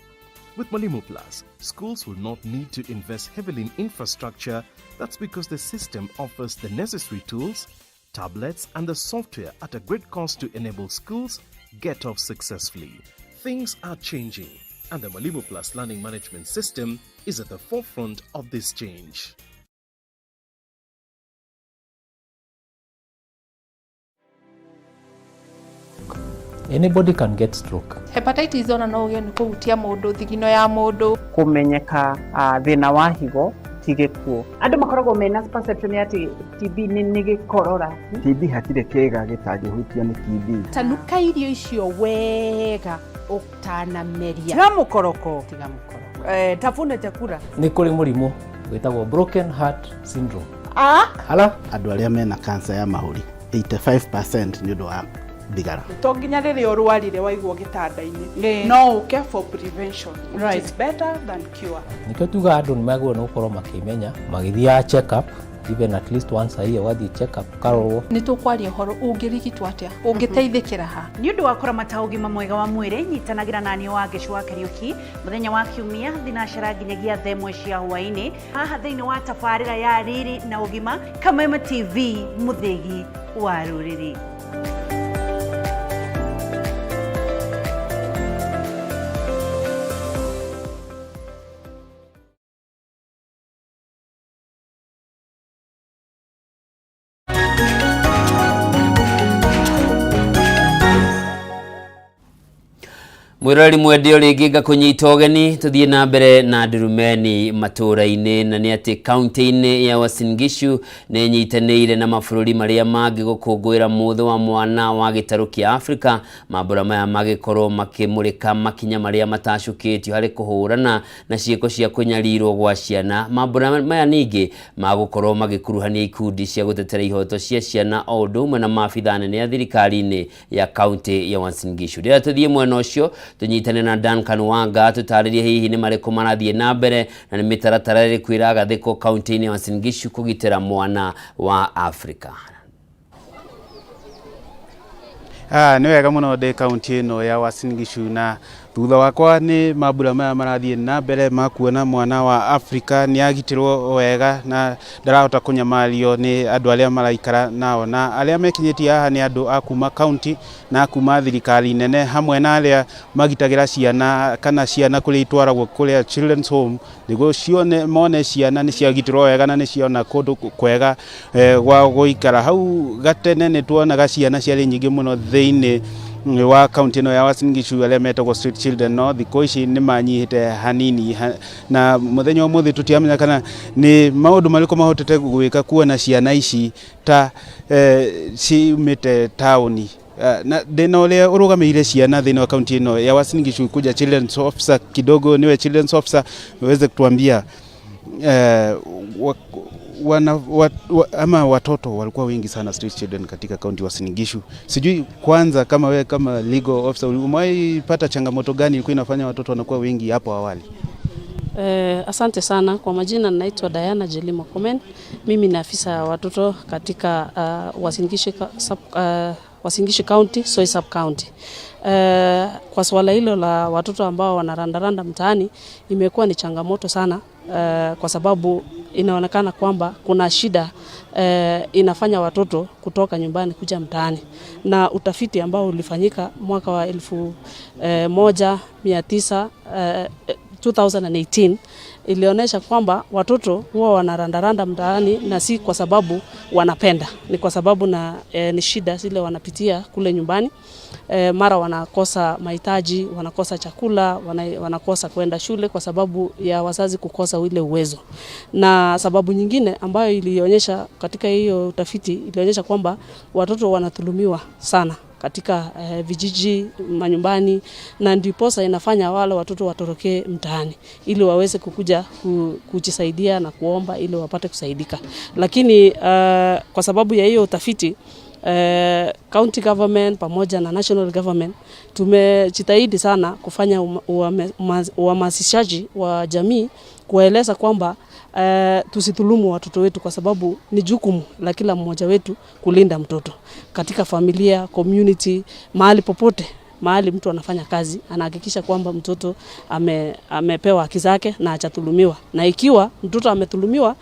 With Mwalimu Plus, schools will not need to invest heavily in infrastructure. That's because the system offers the necessary tools, tablets and the software at a great cost to enable schools get off successfully. Things are changing, and the Mwalimu Plus Learning Management System is at the forefront of this change. Anybody can get stroke. Hepatitis ona no uge ni kuhutia mundu thigino ya mundu. Kumenyeka thina wa higo tigekuo. Andu makoragwo mena perception ati TB ni gikorora. TB hatire kega gitagihutia ni TB. Tanuka irio icio wega utanameria. Tiga mukoroko. Tafuna chakula. Ni kuri murimu witagwo broken heart syndrome. Hala andu aria mena cancer ya mahuri 85% ni undu wa thigara. To nginya riri urwarire waigwo gitanda-ini no uke for prevention, which is better than cure. Nikio tuga andu ni magwo no korwo makimenya magithia check up even at least once a year wathi check up karorwo. Ni tukwaria horo ungirigitwo atia ungiteithikira ha ni undu wa kuramata ugima mwega wa mwiri nyitanagira nani wa Gicua Kariuki muthenya wa kiumia thinacera nginyagia themwe cia hwaini haha thiini wa tabarira ya riri na ugima Kameme TV muthegi wa ruriri. Mwirori mwendio ringi kunyita ugeni tuthie na mbere na Ndurumeni Matuurani na ni ati county-ini ya Uasin Gishu ni nyiteneire na mabũrũri maria mangi gukungwira mutho wa mwana wa gitaru kia Afrika. Mambura maya magikorwo makimurika makinya maria matacukitio hari kuhurana na ciiko cia kunyarirwo gwa ciana. Mambura maya ningi magukorwo magikuruhania ikundi cia gutetera ihoto cia ciana o undu umwe na maabitha nene ya thirikari-ini ya county ya Uasin Gishu. Rĩrĩa tuthie mwena ucio tunyitane na Duncan Wanga tutaririe hihi ni mariko marathie na mbere na ni mitaratara iri kwiraga thiko county-ini ya Uasin Gishu kugitira mwana wa Afrika. Ni wega muno de county ino ya Uasin Gishu na thutha wakwa ni mambura maya marathie na mbere makuona mwana wa Afrika ni agitirwo wega na ndarahota kunyamario ni andu aria maraikara nao na aria mekinyitie haha ni andu akuma county na akuma thirikari nene hamwe na aria magitagira ciana kana ciana kuri itwaragwo kuri children's home niguo cione mone ciana ni ciagitirwo wega na ni ciona kundu kwega gwa guikara hau gatene ni tuonaga ciana ciari nyingi muno thiini wa county ino ya Uasin Gishu aria metagwo street children no thikũ ici ni manyihite hanini na muthenya umuthi tutiamenya kana ni maundu mariko mahotete gwika kuona ciana ici ta ciumite tauni na thina uria urugamire ciana thina wa kaunti ino ya Uasin Gishu kuja children's officer kidogo, niwe children's officer uweze kutuambia ama watoto walikuwa wengi sana street children katika kaunti ya Uasin Gishu. Sijui kwanza kama wewe kama legal officer umewaipata changamoto gani ilikuwa inafanya watoto wanakuwa wengi hapo awali? Asante sana. Kwa majina naitwa Diana Jelimo Komen. Mimi ni afisa watoto katika Uasin Gishu County, Soi Sub County. Kwa swala hilo la watoto ambao wanarandaranda mtaani imekuwa ni changamoto sana, kwa sababu inaonekana kwamba kuna shida inafanya watoto kutoka nyumbani kuja mtaani, na utafiti ambao ulifanyika mwaka wa 2018 ilionyesha kwamba watoto huwa wanarandaranda mtaani na si kwa sababu wanapenda, ni kwa sababu ni shida zile wanapitia kule nyumbani. Mara wanakosa mahitaji, wanakosa chakula, wanakosa kwenda shule kwa sababu ya wazazi kukosa ile uwezo. Na sababu nyingine ambayo ilionyesha katika hiyo utafiti ilionyesha kwamba watoto wanadhulumiwa sana katika vijiji, manyumbani, na ndiposa inafanya wale watoto watoroke mtaani ili waweze kukuja kujisaidia na kuomba ili wapate kusaidika. Lakini kwa sababu ya hiyo utafiti, county government pamoja na national government tumejitahidi sana kufanya uhamasishaji wa jamii, kueleza kwamba tusidhulumu watoto wetu, kwa sababu ni jukumu la kila mmoja wetu kulinda mtoto katika familia, community, mahali popote. Mahali mtu anafanya kazi anahakikisha kwamba mtoto amepewa haki zake na hajadhulumiwa. Na ikiwa mtoto amedhulumiwa,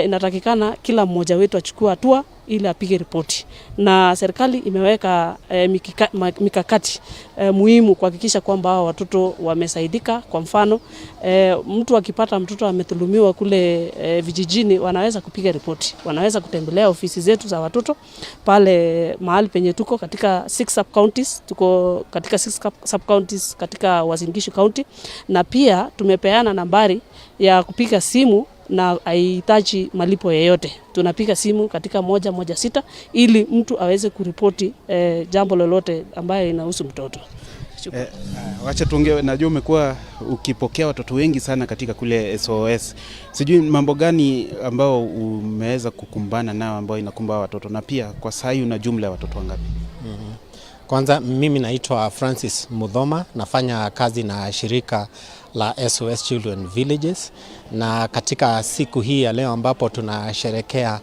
inatakikana kila mmoja wetu achukue hatua ili apige ripoti. Na serikali imeweka mikakati muhimu kuhakikisha kwamba watoto wamesaidika. Kwa mfano, mtu akipata mtoto amedhulumiwa kule vijijini, wanaweza kupiga ripoti. Wanaweza kutembelea ofisi zetu za watoto pale mahali penye tuko katika 6 sub counties. Tuko katika 6 sub counties katika Uasin Gishu County, na pia tumepeana nambari ya kupiga simu na haihitaji malipo yeyote. Tunapiga simu katika 116 ili mtu aweze kuripoti jambo lolote ambayo inahusu mtoto. Wacha tuongee, najua umekuwa ukipokea watoto wengi sana katika kule SOS. Sijui mambo gani ambao umeweza kukumbana nao ambao inakumba watoto, na pia kwa sasa una jumla ya watoto wangapi? Kwanza mimi naitwa Francis Mudhoma, nafanya kazi na shirika la SOS Children Villages, na katika siku hii ya leo ambapo tunasherekea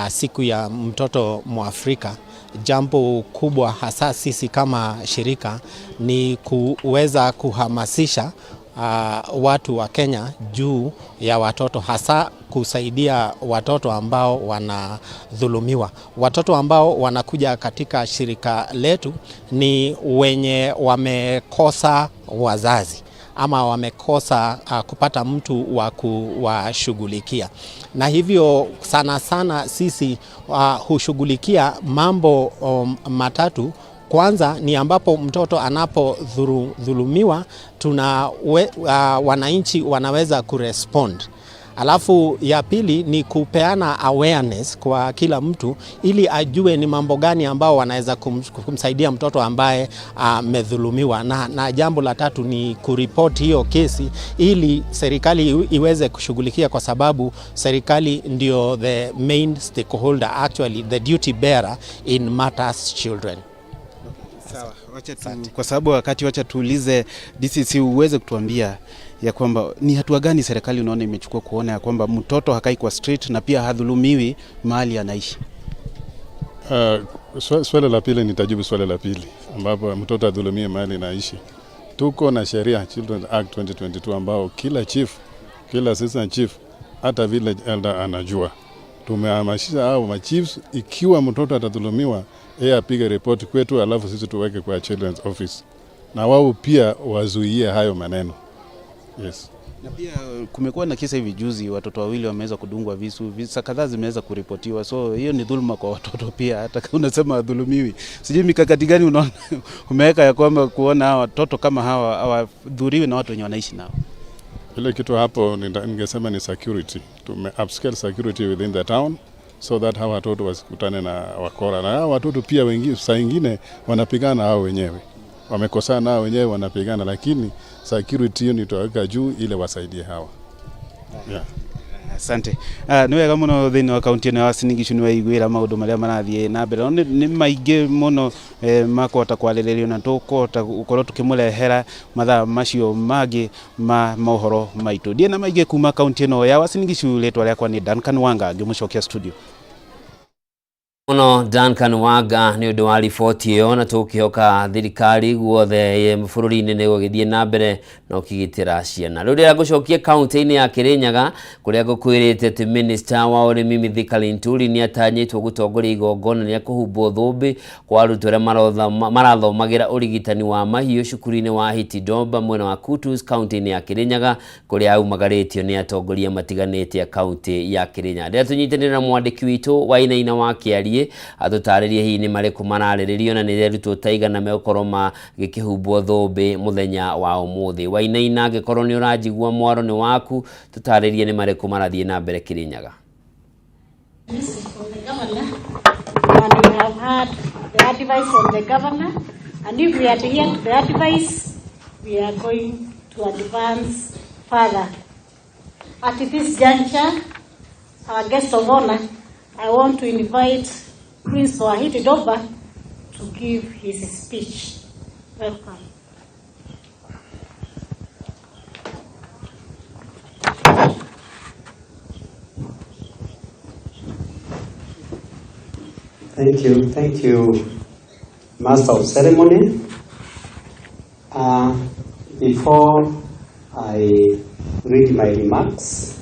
siku ya mtoto Mwafrika, jambo kubwa hasa sisi kama shirika ni kuweza kuhamasisha watu wa Kenya juu ya watoto, hasa kusaidia watoto ambao wanadhulumiwa. Watoto ambao wanakuja katika shirika letu ni wenye wamekosa wazazi ama wamekosa kupata mtu wa kuwashughulikia, na hivyo sana sana sisi hushughulikia mambo matatu. Kwanza ni ambapo mtoto anapodhulumiwa, wananchi wanaweza kurespond. Alafu ya pili ni kupeana awareness kwa kila mtu ili ajue ni mambo gani ambao wanaweza kumsaidia mtoto ambaye amedhulumiwa, na jambo la tatu ni kuripoti hiyo kesi ili serikali iweze kushughulikia, kwa sababu serikali ndio the main stakeholder, actually the duty bearer in matters children. Sawa, kwa sababu wakati wacha tuulize DCC uweze kutuambia ya kwamba ni hatua gani serikali unaona imechukua kuona ya kwamba mtoto hakai kwa street na pia hadhulumiwi mahali anaishi. Swali la pili nitajibu swali la pili, ambapo mtoto hadhulumiwi mahali anaishi. Tuko na sheria Children Act 2022 ambao kila chief, kila assistant chief, hata village elder anajua. Tumehamasisha hao machiefs, ikiwa mtoto atadhulumiwa yeye apige report kwetu, alafu sisi tuweke kwa children's office, na wao pia wazuie hayo maneno. Yes. Na pia kumekuwa na kisa hivi juzi, watoto wawili wameweza kudungwa visu, visa kadhaa zimeweza kuripotiwa. So hiyo ni dhuluma kwa watoto pia, hata kama unasema hadhulumiwi. Sijui mikakati gani unaona umeweka ya kwamba kuona watoto kama hawa hawadhuriwi na watu wenye wanaishi nao? Ile kitu hapo ningesema ni security. Tume upscale security within the town, so that hawa watoto wasikutane na wakora. Na hawa watoto pia wengine saa nyingine wanapigana hao wenyewe, wamekosana hao wenyewe wanapigana, lakini security hiyo nitaweka juu ile wasaidie hawa. Yeah. Asante. Ni wega muno thini wa kaunti ino ya Uasin Gishu ni waiguira maundu maria marathie na mbere. Ni maingi muno makota kwarirerio na tukota ukorwo tukimurehera mathaa macio mangi ma mohoro maitu. Die na maingi kuma kaunti ino ya Uasin Gishu, letwa riakwa ni Duncan Wanga, ngimucokia studio. Muno Duncan Wanga ni undu wa riboti iyo, na tukihoka thirikari guothe bururi-ini ni gugithie na mbere no kigitira ciana. Riu rira gucokia kaunti-ini ya Kirinyaga kuria gukwirite ati minister wa urimi Mithika Linturi ni atanyitwo gutongoria igongona ria kuhumbo thumbi kwa arutu aria marathomagira urigitani wa mahiu cukuru-ini wa Hitidomba mwena wa Kutus kaunti-ini ya Kirinyaga kuria aumagaritio ni atongoria matiganite ya kaunti ya Kirinyaga. Rira tunyitanire na mwandiki witu wa Inaina wa Kiari atutaririe hii ni mariko marariririo na nirerutwo taiga na mekoroma gikihubwo thumbi muthenya wa umuthi. Wa Inaina gikorwo ni urajigua mwaro ni waku, tutaririe ni mariko marathie na mbere Kirinyaga. And we have had the advice from the governor, and if we adhere to the advice, we are going to advance further. At this juncture, our guest of honor, I want to invite Prince wa Hitidomba to give his speech. Welcome. Thank you, Master of Ceremony. Before I read my remarks,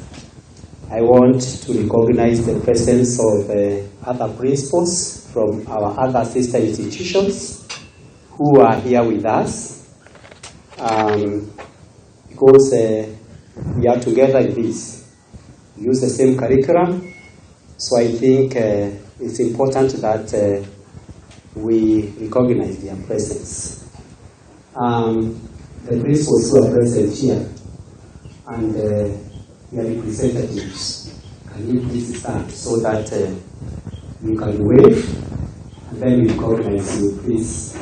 I want to recognize the presence of other principals from our other sister institutions who are here with us, because we are together in this. We use the same curriculum, so I think it's important that we recognize their presence. The principals who are present here and their representatives, can you please stand so that you can wave and then we recognize you, please.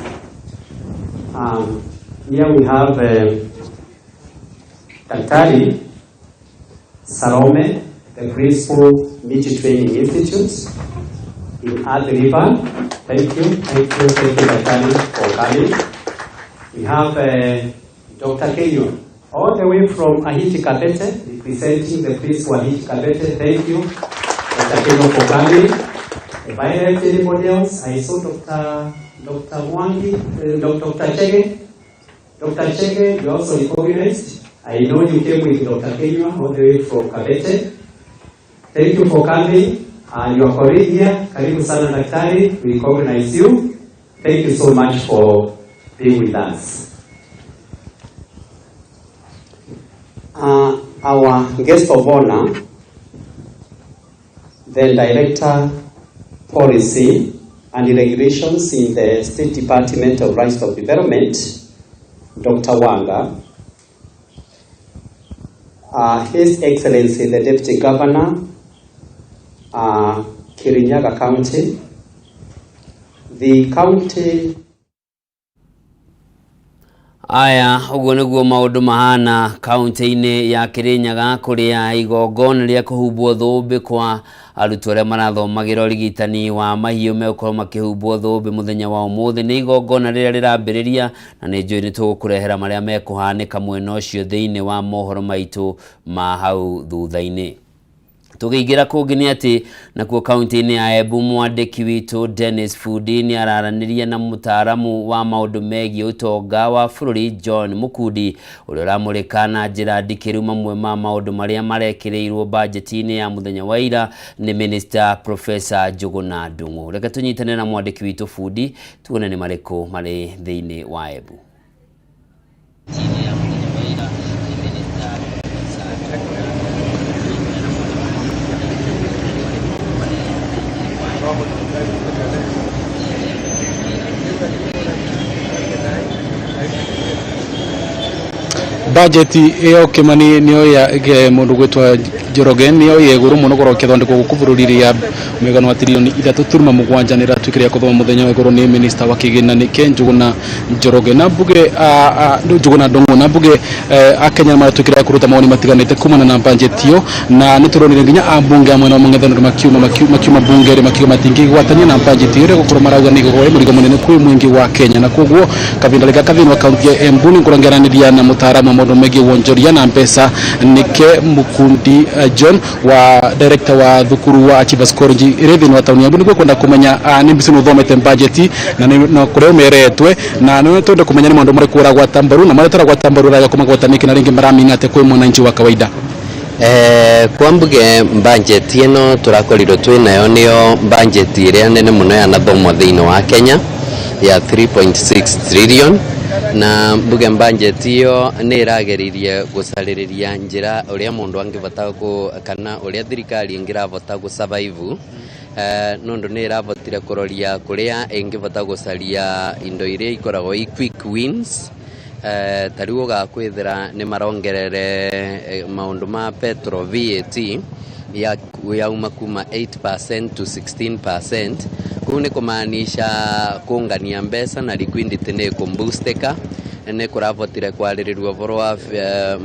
Here we have Daktari Salome, the principal Meat Training Institute in Earth River. Thank you, Daktari, for coming. We have Dr. Kenyon, all the way from Ahiti Kabete, representing the principal Ahiti Kabete. Thank you, Dr. Kenyon, for coming. If I left anybody else, I saw Dr. Mwangi, Dr. Chege. Dr. Chege, you also recognized. I know you came with Dr. Kenyon all the way from Kabete. Thank you for coming. Your colleague here, Karibu Sana Daktari, we recognize you. Thank you so much for being with us. Our guest of honor, the Director Policy and Regulations in the State Department of Livestock Development, Dr. Wanga, His Excellency the Deputy Governor, Kirinyaga County, the county. Aya, uguo niguo maundu mahana kaunti-ini ya Kirinyaga kuria igongona ria kuhubwo thumbi kwa arutu aria marathomagira urigitani wa mahiu mekorwo makihumbwo thumbi muthenya wa umuthi. Ni igongona riria rirambiriria na ni njui ni tugukurehera maria mekuhanika mwena ucio thiini wa mohoro maitu ma hau thutha-ini. Tugigira kungi ni ati nakuo kaunti-ini ya Embu mwandiki witu Dennis Fudini araraniria na mutaaramu wa maundu megie utonga wa bururi John Mukudi uria uramurika na njira ndikiru mamwe ma maundu maria marekireirwo budget-ini ya muthenya wa ira ni Minister Professor Njuguna Ndung'u. Reke tunyitane na mwandiki witu Fudi tuone ni mariko mari thiini wa Embu. budget iyo Kimani niyo ya mundu gwitwa Njoroge niyo yeguru muno goro kithondeko gukubururi ya megano wa trilioni 3.7 nira twikira kuthoma muthenya weguru ni minister wa kigina ni Njuguna Njoroge na mbuge Njuguna Ndongo na mbuge Akenya maratwikira kuruta maoni matiganite kumana na budget iyo na nituronire nginya ambunge amwe na mungethano makiuma bunge makiuma matingi gwatania na budget iyo gukuru marauga ni gogoe murigo munene kwi mwingi wa Kenya na koguo kabinda leka kathini wa kaunti ya Embu ni kurangeranithia na mutaaramu wa maundu megi wonjoria na mpesa nike Mukundi John wa director wa thukuru wa Achievers College Irethini wa tauni ya Embu niguo kwenda kumenya ni mbisi nuthomete budget na kuria umeretwe na no twende kumenya ni maundu mari kura gwa tambaru na maretara gwa tambaru raga kumagwataniki na ringi maramina ate kwi mwananchi wa kawaida. Kwa mbuge budget ino turakorirwo twinayo niyo budget iria nene muno ya nathomo thiini wa Kenya ya 3.6 trillion na mbuge budget iyo ni irageririe gucaririria njira uria mundu angivota kana uria thirikari ingirabota gu survive nundu ni irabotire kuroria kuria ingivota gucaria indo iria ikoragwo quick wins tariwo ga kwithira ni marongerere maundu ma petrol VAT ya umakuma 8% to 16%. Kuni kumaanisha kuungania mbesa na liquidity ni kumbusteka ne kuravotire kwaririrwa voro wa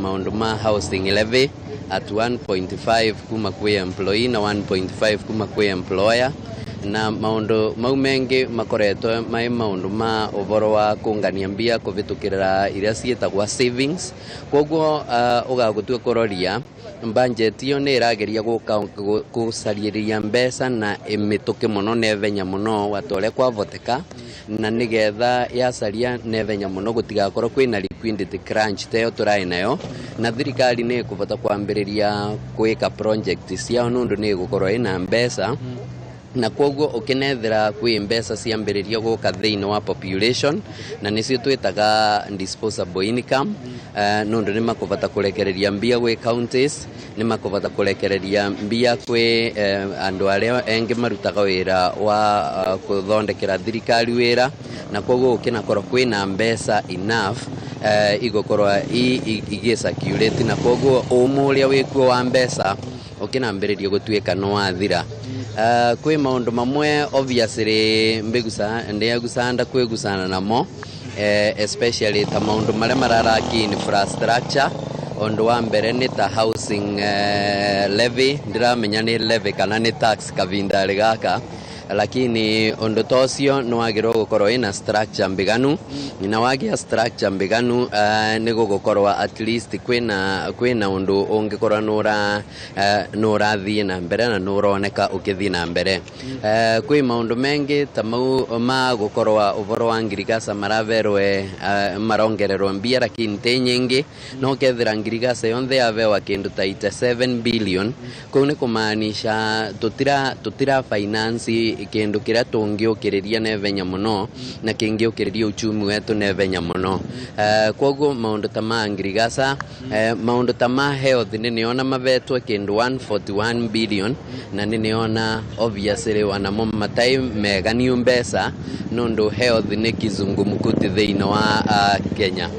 maundu ma housing levy at 1.5 kuma kwa employee na 1.5 kuma kwa employer na maundu mau mengi makoretwo mai maundu ma uvoro wa kungania mbia kuvitukirira iria cietagwa savings koguo ugagutua kuroria budget iyo ni irageria gucariria mbesa na imituke muno nevenya muno watore kwavoteka na nigetha yacaria nevenya muno gutigakorwo kwina liquidity crunch teyo turai nayo na thirikari ni kuvota kwambiriria kuika project cia nundu ni gukorwo ina mbesa na koguo ukinethira kwi mbesa ciambiriria guka thiini wa population na nicio twitaga disposable income nundu ni makuvota kurekereria mbia gwi counties ni makuvota kurekereria mbia kwi andu aria engi marutaga wira wa kuthondekera thirikari wira na koguo ukinakorwo kwina mbesa enough igokorwa igisacurate na koguo umuria wikuo wa mbesa ukinambiriria gutuika no wathira kwi maundu mamwe obviously ndegusanda kwigusana namo especially ta maundu maria mararaki infrastructure ondu wa mbere ni ta housing levy ndiramenya ni levy kana ni tax kavindari gaka lakini ondo tosio no agiro gukorwo ina structure mbiganu na wagia structure mbiganu ni gukorwa at least kwina undu ungikorwa nura thie na mbere na nuroneka ukithie na mbere kwi maundu mengi ta mau ma gukorwa uvoro wa ngirigasa maraverwe marongererwa mbia lakini te nyingi no kethira ngirigasa yonthe yavewa kindu ta 7 billion kuni kumaanisha tutira finance kindu kiria tungiukiriria nevenya muno na kingiukiriria uchumi wetu nevenya muno koguo maundu ta ma ngirigasa maundu ta ma health ni niona mavetwe kindu 141 billion na ni niona obviously wanamo matai mega ni mbesa nundu health ni kizungumkuti thiini wa Kenya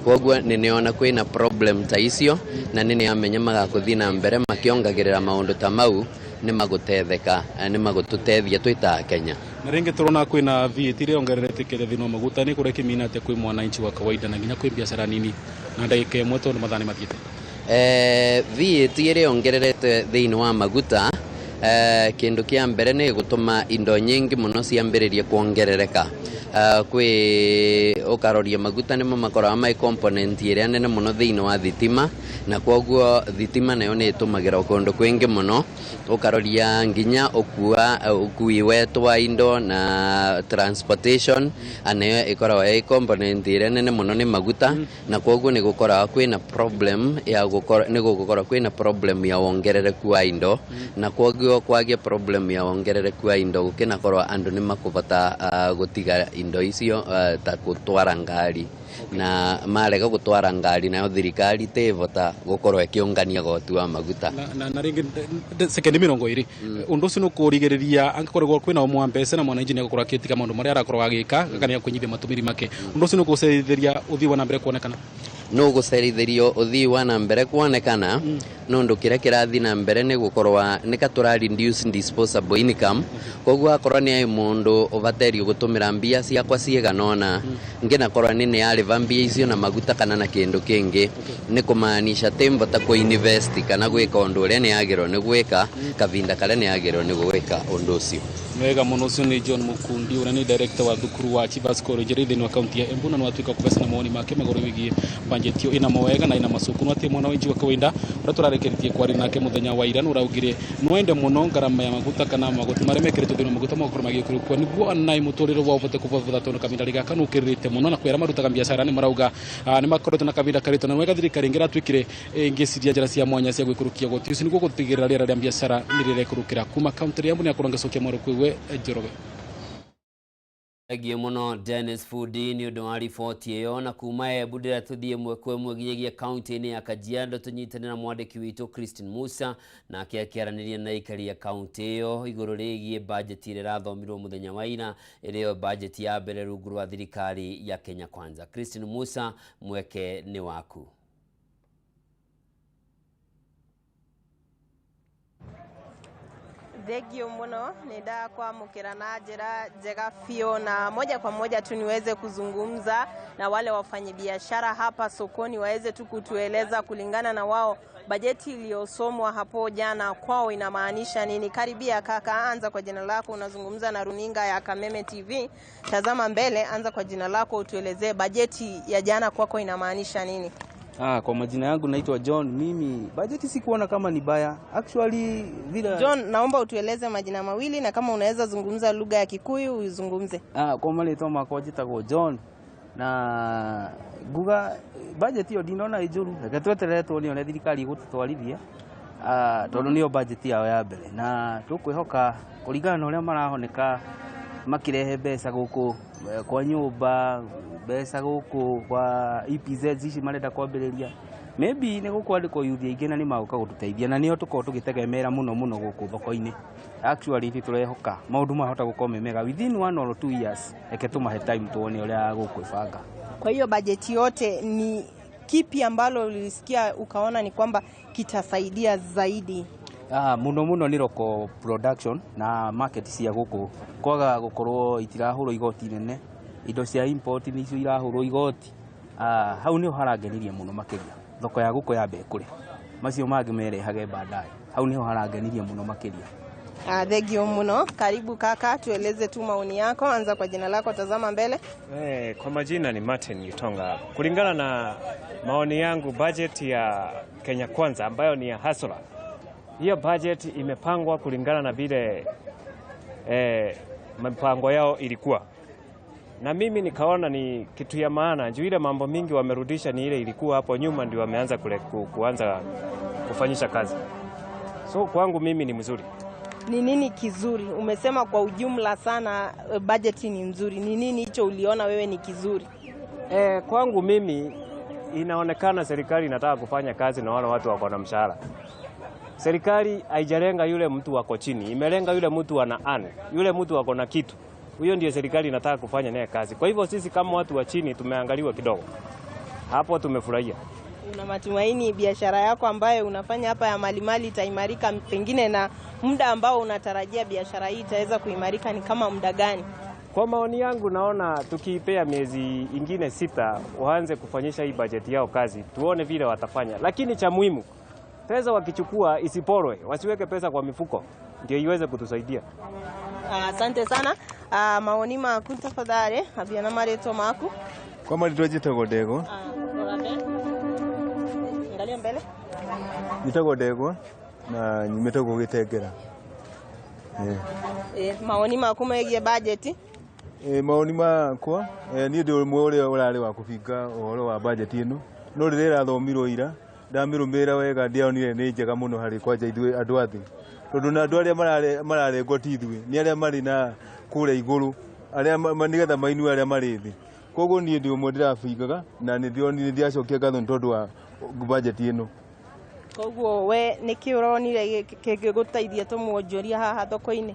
koguo ni niona kwina problem ta icio na ni amenya magakuthi na mbere makiongagirira maundu ta mau ni magutetheka ni magututethia twita Kenya na ringi turona kwina VAT ire ongererete kire thino maguta ni kureki mina ate kwi mwananchi wa kawaida na nginya kwi biashara nini na ndagika imwe tondu mathani mathiete VAT ire ongererete thino wa maguta kindu kia mbere ni gutuma indo nyingi muno ciambiririe kuongerereka kwi ukaroria maguta nimo makora mai component iria nene muno thiini wa thitima na koguo thitima nayo ni itumagira kundu kwingi muno ukaroria nginya ukui wetu wa indo na transportation anayo ikoragwo e component iria nene muno ni maguta na koguo ni gukora kwina problem ya gukora kwina problem ya wongerereku wa indo na koguo kwagia problem ya wongerereku wa indo gukinakorwo andu ni makuvota gutiga indo icio ta gutwara ngari na marega gutwara ngari nayo thirikari tevota gukorwo ikiungania gotu wa maguta na ringi sekendi 20 undu ucio nukurigiriria angikorwo kwina umwe mpesa na mwana engineer gukora kitika maundu maria arakorwo agika kana kunyithia matumiri make undu ucio nukuceithiria uthii wa nambere kuonekana no gucerithirio uthii wa na mbere kuonekana no ndu kira kirathi na mbere ni gukorwa ni katura reduce disposable income koguo akorwa ni ai mundu ubaterio gutumira mbia ciakwa cieganona ngina korwa ni yariva mbia icio na maguta kana na kindu kingi ni kumaanisha timbota ku invest kana gwika undu uria ni yagirwo ni gwika kavinda kale ni yagirwo ni gwika undu ucio. Mwega muno ucio ni John Mukundi uria ni director wa thukuru wa Chivas College thini wa kaunti ya Embu na nwatuika kubesa na maoni make magoro wigie budget yo ina mawega na ina macuku no ati mwana wenji wa kawaida uria turarekeritie kwari nake muthenya wa ira nuraugire nwende muno ngarama ya maguta kana maguta maremekeretwo thini maguta makuru magikurukwa niguo anai muturiro wa ubote kubotha tono kavinda rigaka nukirite muno na kwera marutaga biashara ni marauga ni makoretwo na kavinda karito na mwega thirikari ngira twikire ngiciria njara cia mwanya cia gwikurukia goti ucio niguo gutigirira rĩera rĩa biashara nirirekurukira kuma kaunti ya Embu ni akurongecokia moro kwiwe Njoroge. Thangi muno Dennis Fudi ni undu wa riboti iyo na kuma Embu ndira tuthie mwekwe mweginyagia kaunti-ini ya Kajiado tunyitane na mwandiki witu Christine Musa na akiaraniria na ikari ya kaunti iyo iguru rigie budget ire rathomirwo muthenya wa ina iriyo budget ya mbere rungu rwa thirikari ya Kenya Kwanza. Christine Musa, mweke ni waku. Thegio muno nida kwa mukira na njira njega fio na moja kwa moja tu niweze kuzungumza na wale wafanyabiashara hapa sokoni waweze tu kutueleza kulingana na wao bajeti iliyosomwa hapo jana kwao inamaanisha nini. Karibia kaka, anza kwa jina lako, unazungumza na runinga ya Kameme TV. Tazama mbele, anza kwa jina lako utuelezee bajeti ya jana kwako inamaanisha nini. Kwa majina yangu naitwa John. Mimi bajeti sikuona kama ni baya. Actually vile John, naomba utueleze majina mawili na kama unaweza zungumza lugha ya Kikuyu uzungumze. Kwa mali toma kwa jitago John na guga bajeti yo dinona ijuru. Gatweterere tuone thirikari gututwarithia tondu niyo bajeti yao ya mbere na tukwihoka kuringana na uria marahoneka makirehe mbeca guku kwa nyumba mbeca guku kwa EPZ ici marenda kwambiriria maybe ni gukwandikwo yuthi aingi na ni maguka gututeithia na niyo tuko tugitegemera muno guku thoko-ini. Actually thi turehoka maundu mahota gukorwo memega within 1 or 2 years eke tumahe time tuone uria gukwibanga. Kwa hiyo bajeti yote ni kipi ambalo ulisikia ukaona ni kwamba kitasaidia zaidi? Muno ni roko production na market cia guku kwaga gukorwo itirahurwo igoti nene, indo cia import ni icio irahurwo igoti. Hau niho harangenirie muno makiria thoko ya guku yambe kure macio mangi merehage baadaye. Hau niho harangenirie muno makiria. Thegio muno. Karibu kaka, tueleze tu maoni yako, anza kwa jina lako, tazama mbele. Kwa majina ni Martin Gitonga. Kulingana na maoni yangu, budget ya Kenya Kwanza ambayo ni ya hustler, hiyo budget imepangwa kulingana na vile mpango yao ilikuwa. Na mimi nikaona ni kitu ya maana, juu ile mambo mingi wamerudisha ni ile ilikuwa hapo nyuma ndio wameanza kuanza kufanyisha kazi. So kwangu mimi ni mzuri. Ni nini kizuri? Umesema kwa ujumla sana budget ni nzuri. Ni nini hicho uliona wewe ni kizuri? Kwangu mimi inaonekana serikali inataka kufanya kazi na wale watu wako na mshahara. Serikali haijalenga yule mtu wako chini, imelenga yule mtu ana yule mtu wako na kitu. Huyo ndio serikali inataka kufanya naye kazi. Kwa hivyo sisi kama watu wa chini tumeangaliwa kidogo. Hapo tumefurahia. Una matumaini biashara yako ambayo unafanya hapa ya malimali itaimarika pengine, na muda ambao unatarajia biashara hii itaweza kuimarika ni kama muda gani? Kwa maoni yangu naona tukiipea miezi ingine 6 waanze kufanyisha hii bajeti yao kazi, tuone vile watafanya. Lakini cha muhimu, pesa wakichukua isiporwe, wasiweke pesa kwa mifuko ndio iweze kutusaidia. Asante sana. Maoni maku tafadhali, abiana mareto maku. Kwa marito jitago Dego. Angalia mbele. Jitago Dego na nyimetogo Gitegera. Maoni maku megie budget? Maoni makwa ni ndio mwe urari wa kubinga uhoro wa budget ino no ririra thomirwo ira ndamirumira wega ndionire ni njega muno hari kwanja ithuĩ andũ athĩ tondu na andũ arĩa mararengwo ti ithuĩ ni arĩa marĩ na kũrĩa igũrũ arĩa nigetha mainue arĩa marĩ thĩ. Koguo niĩ ndĩ ũmwe ndĩrabingaga na nĩ ndiacokia ngatho tondũ wa budget ino. Koguo we nĩkĩ ũronire kĩngĩgũteithia tũmuonjoria haha thoko-inĩ?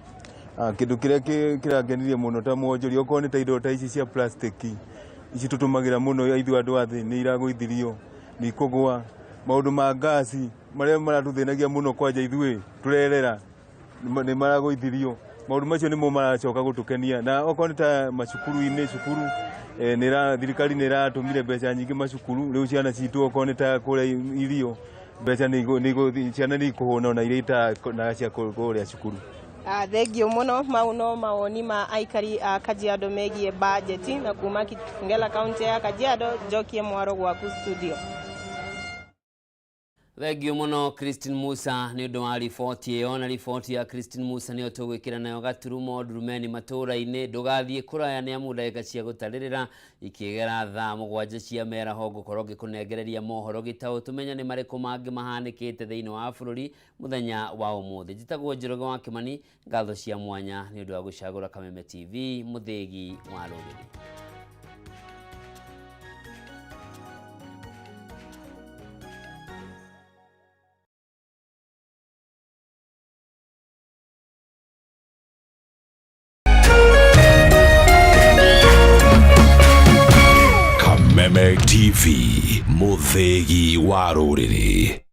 Kĩndũ kĩrĩa kĩrangenirie mũno ta muonjoria okorwo nĩ ta indo ta ici cia plastic ici tutumagira muno ithu andu athi ni iragũithirio ni kũgũa maundu ma ngasi maria maratuthĩnagia muno kwanja ithuĩ turerera ni maragũithirio maundu macio nimo maracoka gũtukenia na okorwo ni ta macukuru-inĩ cukuru thirikari nĩ ĩratũmire mbeca nyingĩ macukuru rĩu ciana citũ okorwo ni ta kũrĩa irio mbeca ciana nĩ ikũhũna na iria itanaga cia kũrĩa cukuru. Thengio muno mau no mawoni ma aikari a Kajiado megie budget na kuma Kitengela kaunti ya Kajiado Jokie Mwaro gwaku studio. Thengio muno Christine Musa ni undu wa riboti iyo na riboti ya Christine Musa ni otugwikira nayo gaturumo Ndurumeni Matuurani ndugathie kuraya ni amu ndagika cia gutaririra ikigera thaa 7 cia meraho gukorwo gikunengereria mohoro gitao tumenya ni mariku mangi mahanikite thiini wa bururi muthenya wa umuthi njitagwo Njoroge wa Kimani ngatho cia mwanya ni undu wa gucagura Kameme TV muthegi wa ruriri. Kameme TV muthegi wa ruriri.